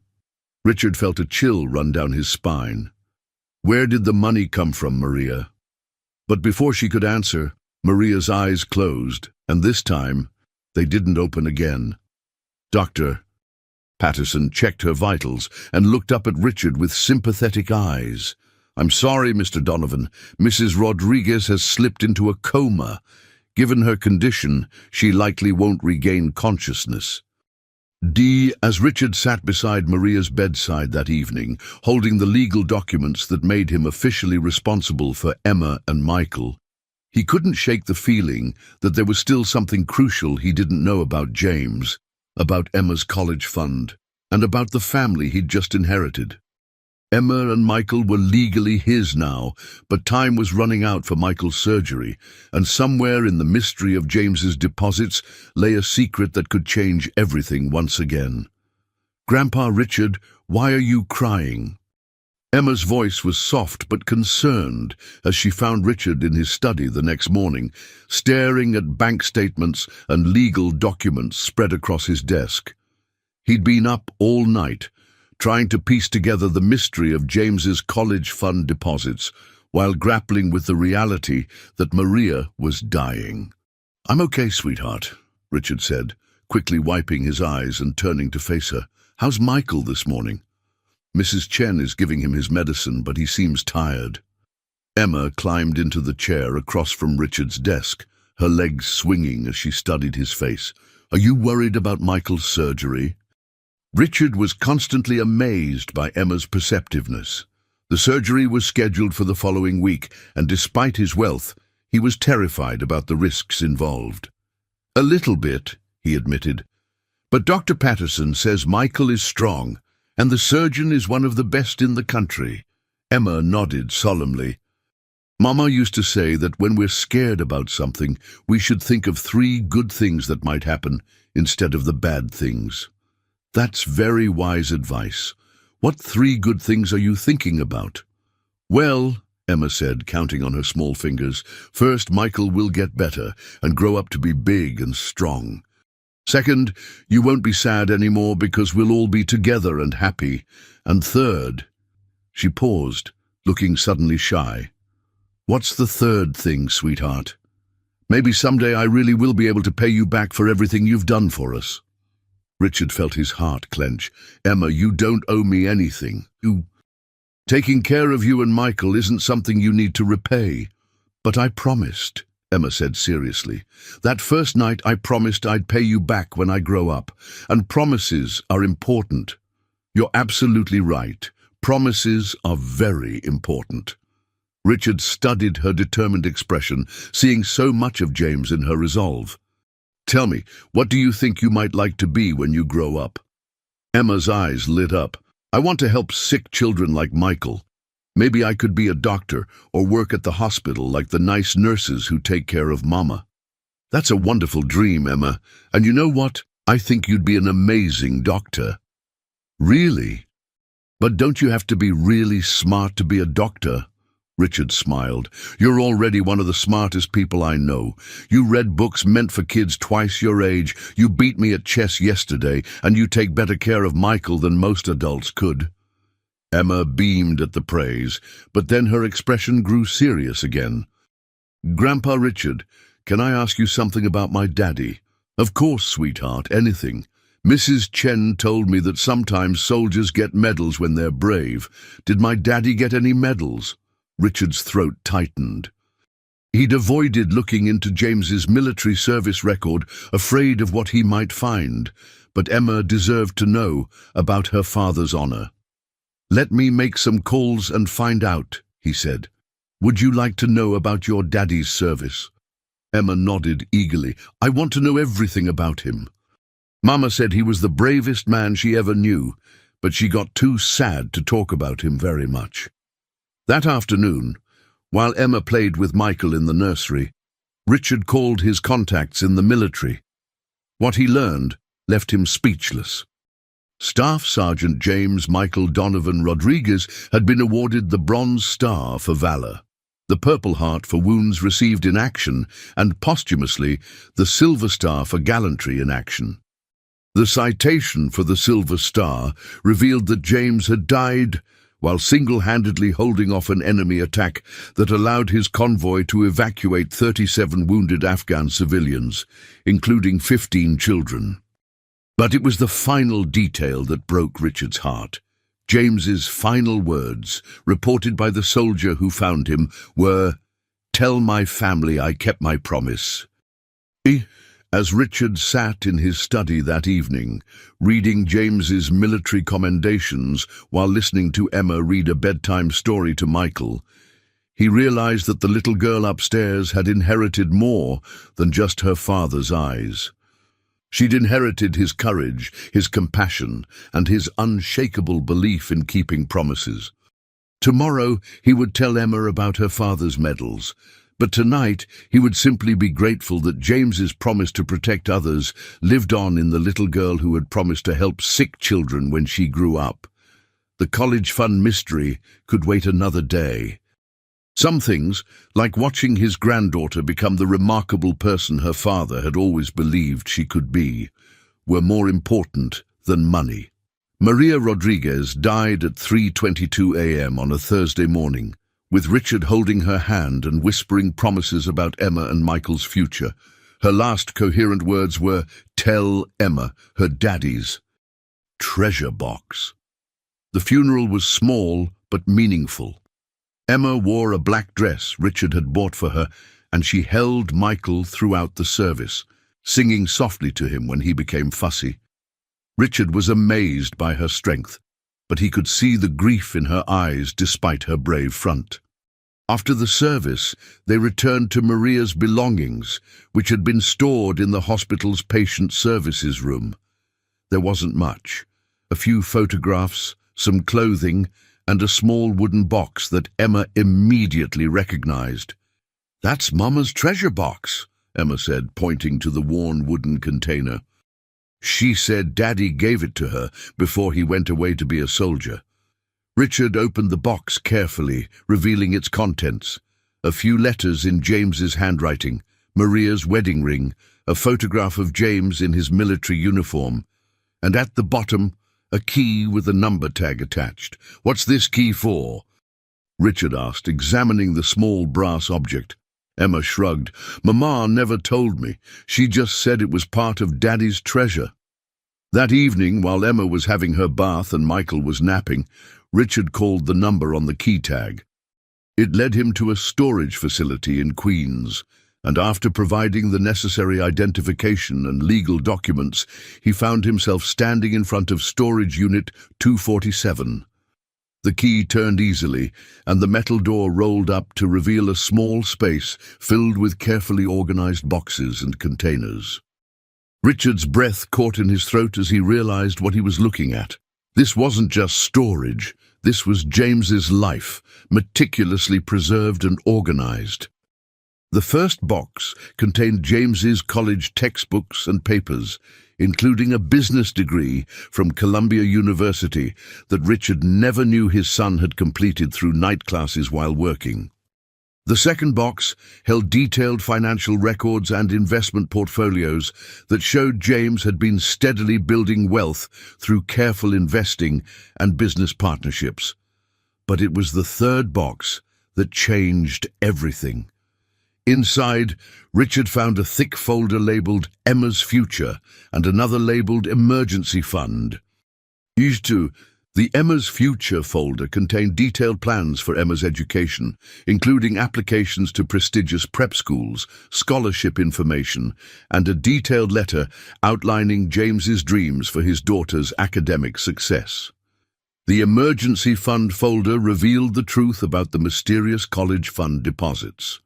Richard felt a chill run down his spine. "Where did the money come from, Maria?" But before she could answer, Maria's eyes closed, and this time, they didn't open again. "Doctor." Patterson checked her vitals and looked up at Richard with sympathetic eyes. "I'm sorry, Mr. Donovan. Mrs. Rodriguez has slipped into a coma. Given her condition, she likely won't regain consciousness." As Richard sat beside Maria's bedside that evening, holding the legal documents that made him officially responsible for Emma and Michael, he couldn't shake the feeling that there was still something crucial he didn't know about James, about Emma's college fund, and about the family he'd just inherited. Emma and Michael were legally his now, but time was running out for Michael's surgery, and somewhere in the mystery of James's deposits lay a secret that could change everything once again. "Grandpa Richard, why are you crying?" Emma's voice was soft but concerned as she found Richard in his study the next morning, staring at bank statements and legal documents spread across his desk. He'd been up all night, trying to piece together the mystery of James's college fund deposits, while grappling with the reality that Maria was dying. "I'm okay, sweetheart," Richard said, quickly wiping his eyes and turning to face her. "How's Michael this morning?" "Mrs. Chen is giving him his medicine, but he seems tired." Emma climbed into the chair across from Richard's desk, her legs swinging as she studied his face. "Are you worried about Michael's surgery?" Richard was constantly amazed by Emma's perceptiveness. The surgery was scheduled for the following week, and despite his wealth, he was terrified about the risks involved. "A little bit," he admitted. "But Dr. Patterson says Michael is strong, and the surgeon is one of the best in the country." Emma nodded solemnly. "Mama used to say that when we're scared about something, we should think of 3 good things that might happen instead of the bad things." "That's very wise advice. What 3 good things are you thinking about?" "Well," Emma said, counting on her small fingers, "first, Michael will get better and grow up to be big and strong. Second, you won't be sad anymore because we'll all be together and happy. And third—" She paused, looking suddenly shy. "What's the 3rd thing, sweetheart?" "Maybe someday I really will be able to pay you back for everything you've done for us." Richard felt his heart clench. "Emma, you don't owe me anything. Taking care of you and Michael isn't something you need to repay." "But I promised," Emma said seriously. "That first night I promised I'd pay you back when I grow up. And promises are important." "You're absolutely right. Promises are very important." Richard studied her determined expression, seeing so much of James in her resolve. "Tell me, what do you think you might like to be when you grow up?" Emma's eyes lit up. "I want to help sick children like Michael. Maybe I could be a doctor or work at the hospital like the nice nurses who take care of Mama." "That's a wonderful dream, Emma. And you know what? I think you'd be an amazing doctor." "Really? But don't you have to be really smart to be a doctor?" Richard smiled. "You're already one of the smartest people I know. You read books meant for kids twice your age, you beat me at chess yesterday, and you take better care of Michael than most adults could." Emma beamed at the praise, but then her expression grew serious again. "Grandpa Richard, can I ask you something about my daddy?" "Of course, sweetheart, anything. Mrs. Chen told me that sometimes soldiers get medals when they're brave. Did my daddy get any medals? Richard's throat tightened. He'd avoided looking into James's military service record, afraid of what he might find, but Emma deserved to know about her father's honor. "Let me make some calls and find out," he said. "Would you like to know about your daddy's service?" Emma nodded eagerly. "I want to know everything about him." Mama said he was the bravest man she ever knew, but she got too sad to talk about him very much. That afternoon, while Emma played with Michael in the nursery, Richard called his contacts in the military. What he learned left him speechless. Staff Sergeant James Michael Donovan Rodriguez had been awarded the Bronze Star for valor, the Purple Heart for wounds received in action, and posthumously the Silver Star for gallantry in action. The citation for the Silver Star revealed that James had died while single-handedly holding off an enemy attack that allowed his convoy to evacuate 37 wounded Afghan civilians, including 15 children. But it was the final detail that broke Richard's heart. James's final words, reported by the soldier who found him, were, "Tell my family I kept my promise." As Richard sat in his study that evening, reading James's military commendations while listening to Emma read a bedtime story to Michael, he realized that the little girl upstairs had inherited more than just her father's eyes. She'd inherited his courage, his compassion, and his unshakable belief in keeping promises. Tomorrow he would tell Emma about her father's medals, but tonight he would simply be grateful that James's promise to protect others lived on in the little girl who had promised to help sick children when she grew up. The college fund mystery could wait another day. Some things, like watching his granddaughter become the remarkable person her father had always believed she could be, were more important than money. Maria Rodriguez died at 3:22 a.m. on a Thursday morning, with Richard holding her hand and whispering promises about Emma and Michael's future. Her last coherent words were, "Tell Emma, her daddy's treasure box." The funeral was small but meaningful. Emma wore a black dress Richard had bought for her, and she held Michael throughout the service, singing softly to him when he became fussy. Richard was amazed by her strength, but he could see the grief in her eyes despite her brave front. After the service, they returned to Maria's belongings, which had been stored in the hospital's patient services room. There wasn't much. A few photographs, some clothing, and a small wooden box that Emma immediately recognized. "That's Mama's treasure box," Emma said, pointing to the worn wooden container. "She said Daddy gave it to her before he went away to be a soldier." Richard opened the box carefully, revealing its contents. A few letters in James's handwriting, Maria's wedding ring, a photograph of James in his military uniform, and at the bottom, a key with a number tag attached. "What's this key for?" Richard asked, examining the small brass object. Emma shrugged. "Mama never told me. She just said it was part of Daddy's treasure." That evening, while Emma was having her bath and Michael was napping, Richard called the number on the key tag. It led him to a storage facility in Queens, and after providing the necessary identification and legal documents, he found himself standing in front of storage unit 247. The key turned easily, and the metal door rolled up to reveal a small space filled with carefully organized boxes and containers. Richard's breath caught in his throat as he realized what he was looking at. This wasn't just storage. This was James's life, meticulously preserved and organized. The first box contained James's college textbooks and papers, including a business degree from Columbia University that Richard never knew his son had completed through night classes while working. The second box held detailed financial records and investment portfolios that showed James had been steadily building wealth through careful investing and business partnerships. But it was the third box that changed everything. Inside, Richard found a thick folder labeled Emma's Future and another labeled Emergency Fund. Used to, the Emma's Future folder contained detailed plans for Emma's education, including applications to prestigious prep schools, scholarship information, and a detailed letter outlining James's dreams for his daughter's academic success. The Emergency Fund folder revealed the truth about the mysterious college fund deposits.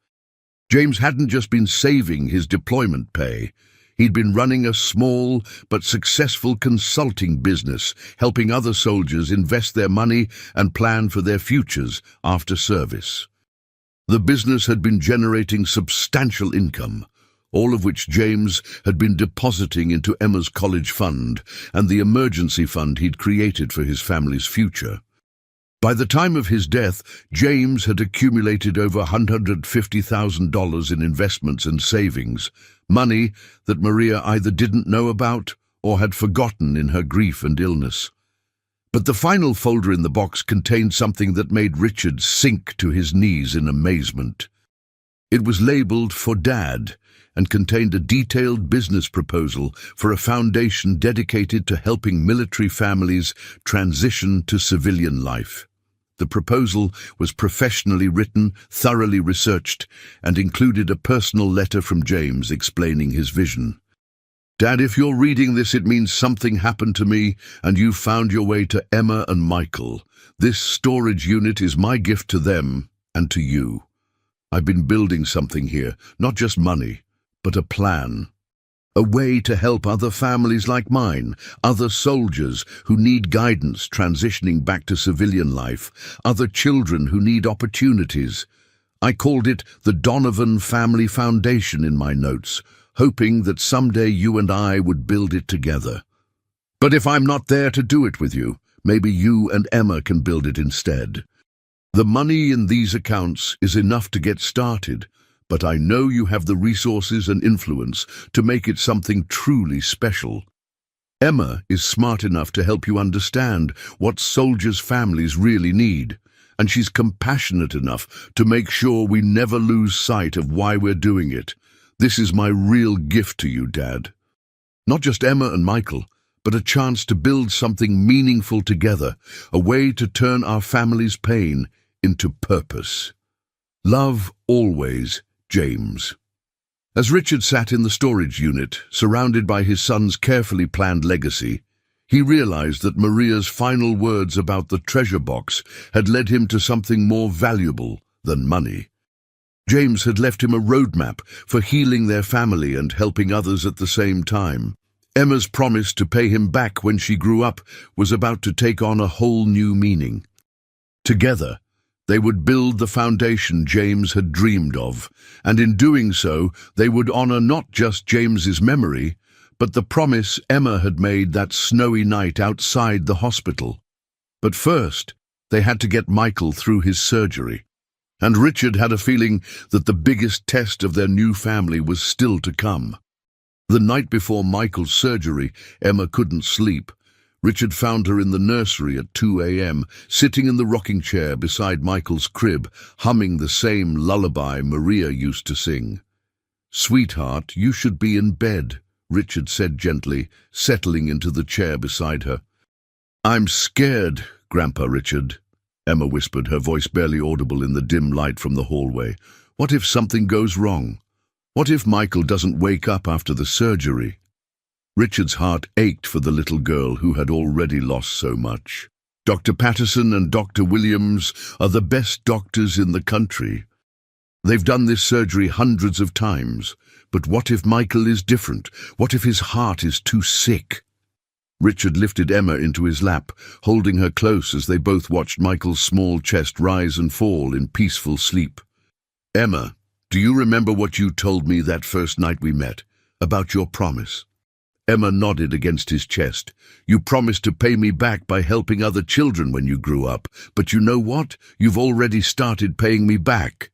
James hadn't just been saving his deployment pay. He'd been running a small but successful consulting business, helping other soldiers invest their money and plan for their futures after service. The business had been generating substantial income, all of which James had been depositing into Emma's college fund and the emergency fund he'd created for his family's future. By the time of his death, James had accumulated over $150,000 in investments and savings, money that Maria either didn't know about or had forgotten in her grief and illness. But the final folder in the box contained something that made Richard sink to his knees in amazement. It was labeled "For Dad" and contained a detailed business proposal for a foundation dedicated to helping military families transition to civilian life. The proposal was professionally written, thoroughly researched, and included a personal letter from James explaining his vision. "Dad, if you're reading this, it means something happened to me and you found your way to Emma and Michael. This storage unit is my gift to them and to you. I've been building something here, not just money, but a plan. A way to help other families like mine, other soldiers who need guidance transitioning back to civilian life, other children who need opportunities. I called it the Donovan Family Foundation in my notes, hoping that someday you and I would build it together. But if I'm not there to do it with you, maybe you and Emma can build it instead. The money in these accounts is enough to get started, but I know you have the resources and influence to make it something truly special. Emma is smart enough to help you understand what soldiers' families really need, and she's compassionate enough to make sure we never lose sight of why we're doing it. This is my real gift to you, Dad. Not just Emma and Michael, but a chance to build something meaningful together, a way to turn our family's pain into purpose. Love always, James." As Richard sat in the storage unit, surrounded by his son's carefully planned legacy, he realized that Maria's final words about the treasure box had led him to something more valuable than money. James had left him a roadmap for healing their family and helping others at the same time. Emma's promise to pay him back when she grew up was about to take on a whole new meaning. Together, they would build the foundation James had dreamed of, and in doing so, they would honor not just James's memory, but the promise Emma had made that snowy night outside the hospital. But first, they had to get Michael through his surgery, and Richard had a feeling that the biggest test of their new family was still to come. The night before Michael's surgery, Emma couldn't sleep. Richard found her in the nursery at 2 a.m., sitting in the rocking chair beside Michael's crib, humming the same lullaby Maria used to sing. "Sweetheart, you should be in bed," Richard said gently, settling into the chair beside her. "I'm scared, Grandpa Richard," Emma whispered, her voice barely audible in the dim light from the hallway. "What if something goes wrong? What if Michael doesn't wake up after the surgery?" Richard's heart ached for the little girl who had already lost so much. Dr. Patterson and Dr. Williams are the best doctors in the country. They've done this surgery hundreds of times. But what if Michael is different? What if his heart is too sick? Richard lifted Emma into his lap, holding her close as they both watched Michael's small chest rise and fall in peaceful sleep. "Emma, do you remember what you told me that first night we met, about your promise?" Emma nodded against his chest. "You promised to pay me back by helping other children when you grew up. But you know what? You've already started paying me back."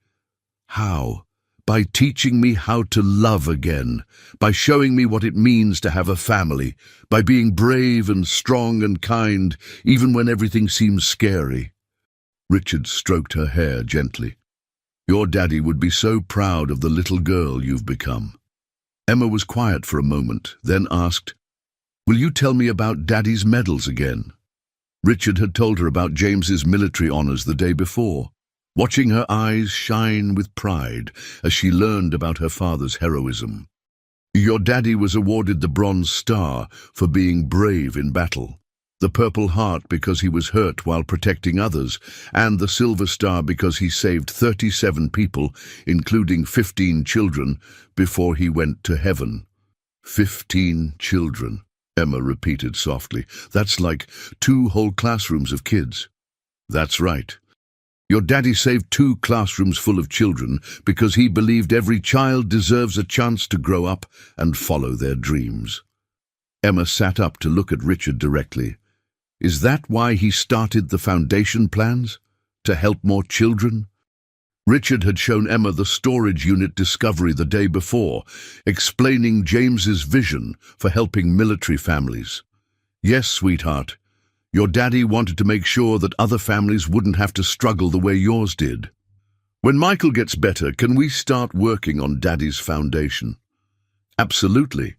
"How?" "By teaching me how to love again, by showing me what it means to have a family, by being brave and strong and kind, even when everything seems scary." Richard stroked her hair gently. Your daddy would be so proud of the little girl you've become." Emma was quiet for a moment, then asked, "Will you tell me about Daddy's medals again?" Richard had told her about James's military honors the day before, watching her eyes shine with pride as she learned about her father's heroism. "Your daddy was awarded the Bronze Star for being brave in battle, the Purple Heart because he was hurt while protecting others, and the Silver Star because he saved 37 people, including 15 children, before he went to heaven." 15 children, Emma repeated softly. "That's like 2 whole classrooms of kids." "That's right. Your daddy saved 2 classrooms full of children because he believed every child deserves a chance to grow up and follow their dreams." Emma sat up to look at Richard directly. "Is that why he started the foundation plans? To help more children?" Richard had shown Emma the storage unit discovery the day before, explaining James's vision for helping military families. "Yes, sweetheart. Your daddy wanted to make sure that other families wouldn't have to struggle the way yours did. When Michael gets better, can we start working on Daddy's foundation?" "Absolutely.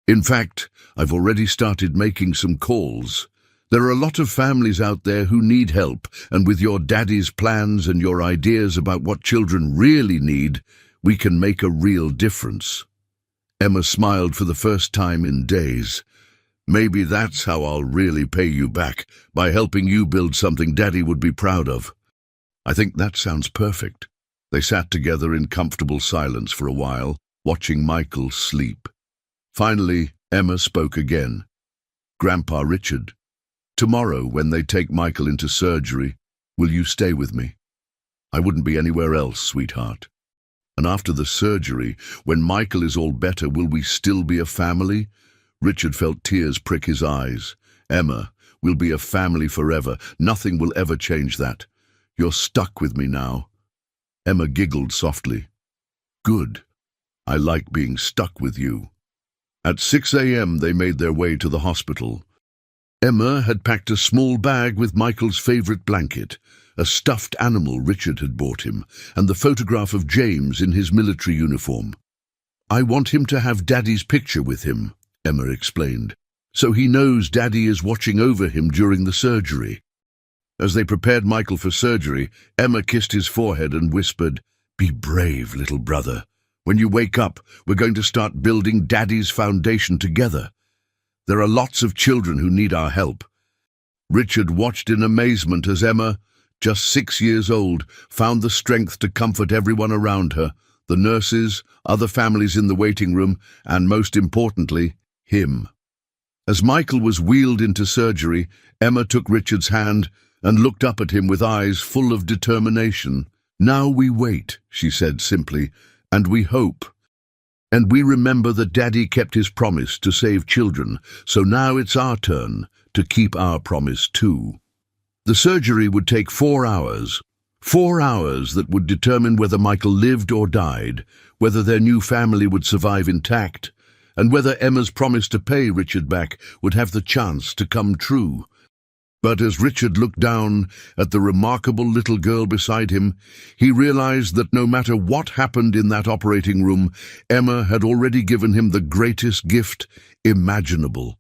In fact, I've already started making some calls. There are a lot of families out there who need help, and with your daddy's plans and your ideas about what children really need, we can make a real difference." Emma smiled for the first time in days. "Maybe that's how I'll really pay you back, by helping you build something Daddy would be proud of." "I think that sounds perfect." They sat together in comfortable silence for a while, watching Michael sleep. Finally, Emma spoke again. "Grandpa Richard, tomorrow when they take Michael into surgery, will you stay with me? I wouldn't be anywhere else, sweetheart. And after the surgery, when Michael is all better, will we still be a family?" Richard felt tears prick his eyes. "Emma, we'll be a family forever. Nothing will ever change that. You're stuck with me now." Emma giggled softly. "Good. I like being stuck with you." At 6 a.m. they made their way to the hospital. Emma had packed a small bag with Michael's favorite blanket, a stuffed animal Richard had bought him, and the photograph of James in his military uniform. "I want him to have Daddy's picture with him," Emma explained, "so he knows Daddy is watching over him during the surgery." As they prepared Michael for surgery, Emma kissed his forehead and whispered, "Be brave, little brother. When you wake up, we're going to start building Daddy's foundation together. There are lots of children who need our help." Richard watched in amazement as Emma, just 6 years old, found the strength to comfort everyone around her, the nurses, other families in the waiting room, and most importantly, him. As Michael was wheeled into surgery, Emma took Richard's hand and looked up at him with eyes full of determination. "Now we wait," she said simply, "and we hope. And we remember that Daddy kept his promise to save children, so now it's our turn to keep our promise too." The surgery would take 4 hours. 4 hours that would determine whether Michael lived or died, whether their new family would survive intact, and whether Emma's promise to pay Richard back would have the chance to come true. But as Richard looked down at the remarkable little girl beside him, he realized that no matter what happened in that operating room, Emma had already given him the greatest gift imaginable: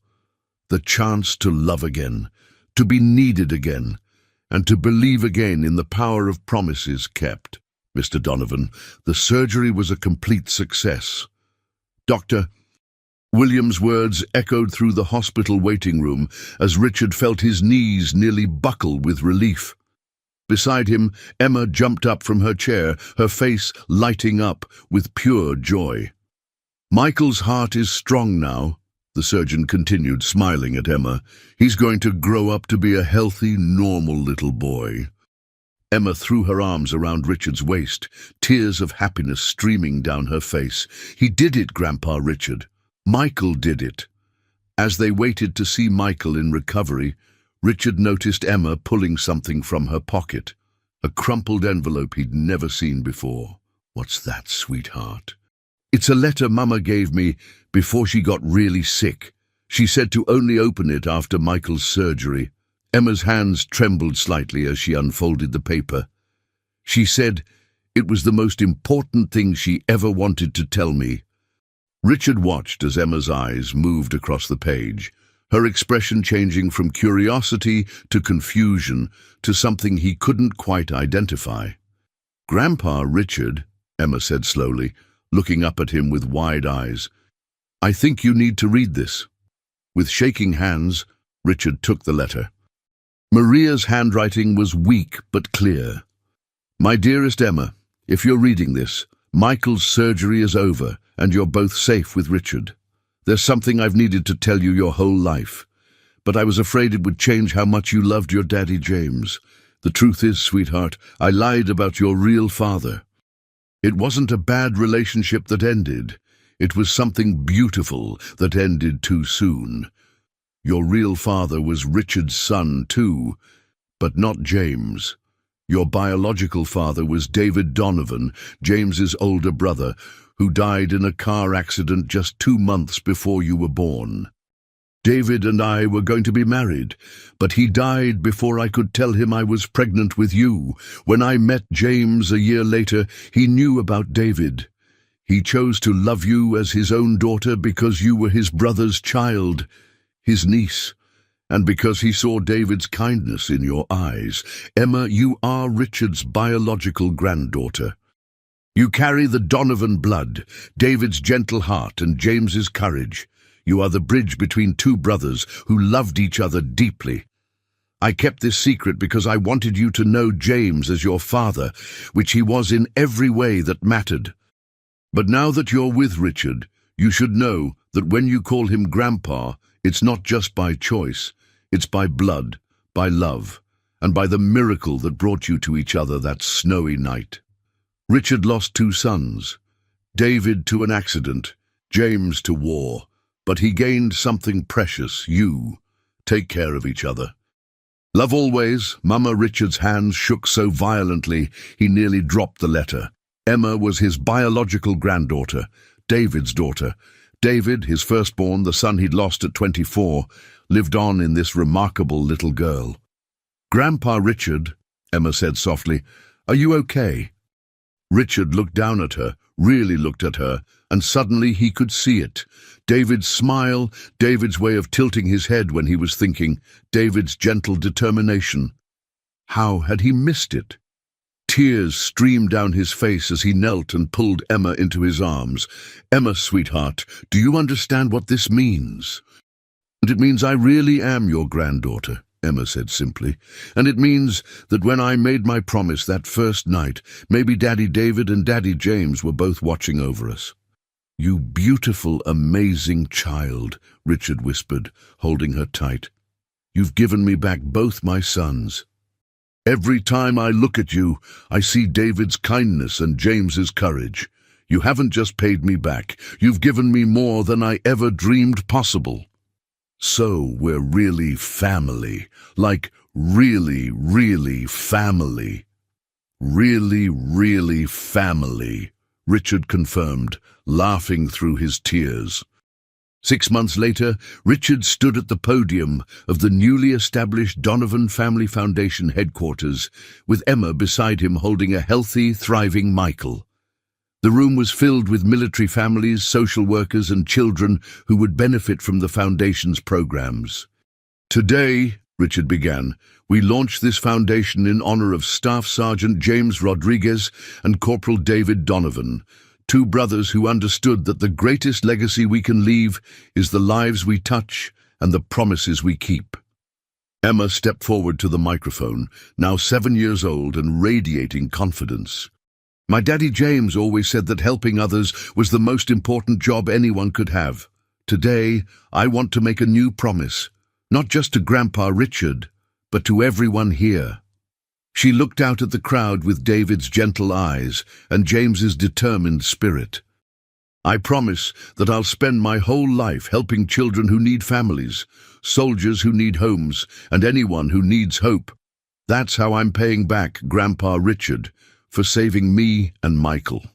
the chance to love again, to be needed again, and to believe again in the power of promises kept. Mr. Donovan, the surgery was a complete success. Dr. William's words echoed through the hospital waiting room as Richard felt his knees nearly buckle with relief. Beside him, Emma jumped up from her chair, her face lighting up with pure joy. "Michael's heart is strong now," the surgeon continued, smiling at Emma. "He's going to grow up to be a healthy, normal little boy." Emma threw her arms around Richard's waist, tears of happiness streaming down her face. "He did it, Grandpa Richard. Michael did it." As they waited to see Michael in recovery, Richard noticed Emma pulling something from her pocket, a crumpled envelope he'd never seen before. "What's that, sweetheart?" "It's a letter Mama gave me before she got really sick. She said to only open it after Michael's surgery." Emma's hands trembled slightly as she unfolded the paper. "She said, It was the most important thing she ever wanted to tell me. Richard watched as Emma's eyes moved across the page, her expression changing from curiosity to confusion to something he couldn't quite identify. "Grandpa Richard," Emma said slowly, looking up at him with wide eyes, "I think you need to read this." With shaking hands, Richard took the letter. Maria's handwriting was weak but clear. "My dearest Emma, if you're reading this, Michael's surgery is over and you're both safe with Richard. There's something I've needed to tell you your whole life, but I was afraid it would change how much you loved your daddy James. The truth is, sweetheart, I lied about your real father. It wasn't a bad relationship that ended. It was something beautiful that ended too soon. Your real father was Richard's son too, but not James. Your biological father was David Donovan, James's older brother, who died in a car accident just 2 months before you were born. David and I were going to be married, but he died before I could tell him I was pregnant with you. When I met James a year later, he knew about David. He chose to love you as his own daughter because you were his brother's child, his niece, and because he saw David's kindness in your eyes. Emma, you are Richard's biological granddaughter. You carry the Donovan blood, David's gentle heart and James's courage. You are the bridge between two brothers who loved each other deeply. I kept this secret because I wanted you to know James as your father, which he was in every way that mattered. But now that you're with Richard, you should know that when you call him Grandpa, it's not just by choice, it's by blood, by love, and by the miracle that brought you to each other that snowy night. Richard lost 2 sons, David to an accident, James to war, but he gained something precious, you. Take care of each other. Love always. Mama. Richard's hands shook so violently he nearly dropped the letter. Emma was his biological granddaughter, David's daughter. David, his firstborn, the son he'd lost at 24, lived on in this remarkable little girl. "Grandpa Richard," Emma said softly, "are you okay?" Richard looked down at her, really looked at her, and suddenly he could see it. David's smile, David's way of tilting his head when he was thinking, David's gentle determination. How had he missed it? Tears streamed down his face as he knelt and pulled Emma into his arms. "Emma, sweetheart, do you understand what this means?" "And it means I really am your granddaughter," Emma said simply. "And it means that when I made my promise that first night, maybe Daddy David and Daddy James were both watching over us." "You beautiful, amazing child," Richard whispered, holding her tight. "You've given me back both my sons. Every time I look at you, I see David's kindness and James's courage. You haven't just paid me back, you've given me more than I ever dreamed possible. So we're really family, like really, really family." "Really, really family," Richard confirmed, laughing through his tears. 6 months later, Richard stood at the podium of the newly established Donovan Family Foundation headquarters, with Emma beside him holding a healthy, thriving Michael. The room was filled with military families, social workers, and children who would benefit from the foundation's programs. "Today," Richard began, "we launched this foundation in honor of Staff Sergeant James Rodriguez and Corporal David Donovan, 2 brothers who understood that the greatest legacy we can leave is the lives we touch and the promises we keep." Emma stepped forward to the microphone, now 7 years old and radiating confidence. "My daddy James always said that helping others was the most important job anyone could have. Today, I want to make a new promise, not just to Grandpa Richard, but to everyone here." She looked out at the crowd with David's gentle eyes and James's determined spirit. "I promise that I'll spend my whole life helping children who need families, soldiers who need homes, and anyone who needs hope. That's how I'm paying back Grandpa Richard for saving me and Michael."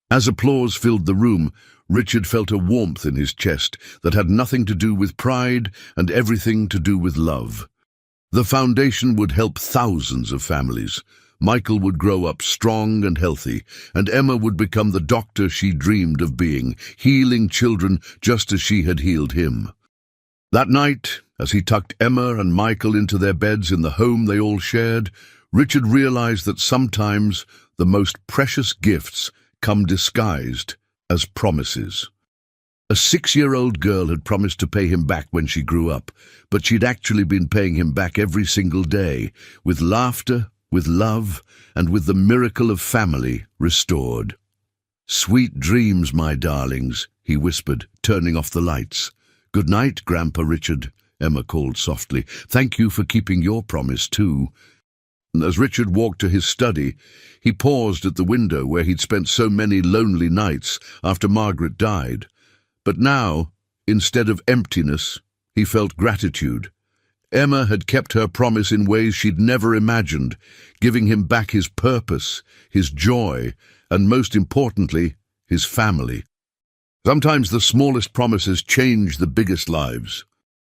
As applause filled the room, Richard felt a warmth in his chest that had nothing to do with pride and everything to do with love. The foundation would help thousands of families, Michael would grow up strong and healthy, and Emma would become the doctor she dreamed of being, healing children just as she had healed him. That night, as he tucked Emma and Michael into their beds in the home they all shared, Richard realized that sometimes the most precious gifts come disguised as promises. A 6-year-old girl had promised to pay him back when she grew up, but she'd actually been paying him back every single day, with laughter, with love, and with the miracle of family restored. "Sweet dreams, my darlings," he whispered, turning off the lights. "Good night, Grandpa Richard," Emma called softly. "Thank you for keeping your promise, too." As Richard walked to his study, he paused at the window where he'd spent so many lonely nights after Margaret died. But now, instead of emptiness, he felt gratitude. Emma had kept her promise in ways she'd never imagined, giving him back his purpose, his joy, and most importantly, his family. Sometimes the smallest promises change the biggest lives.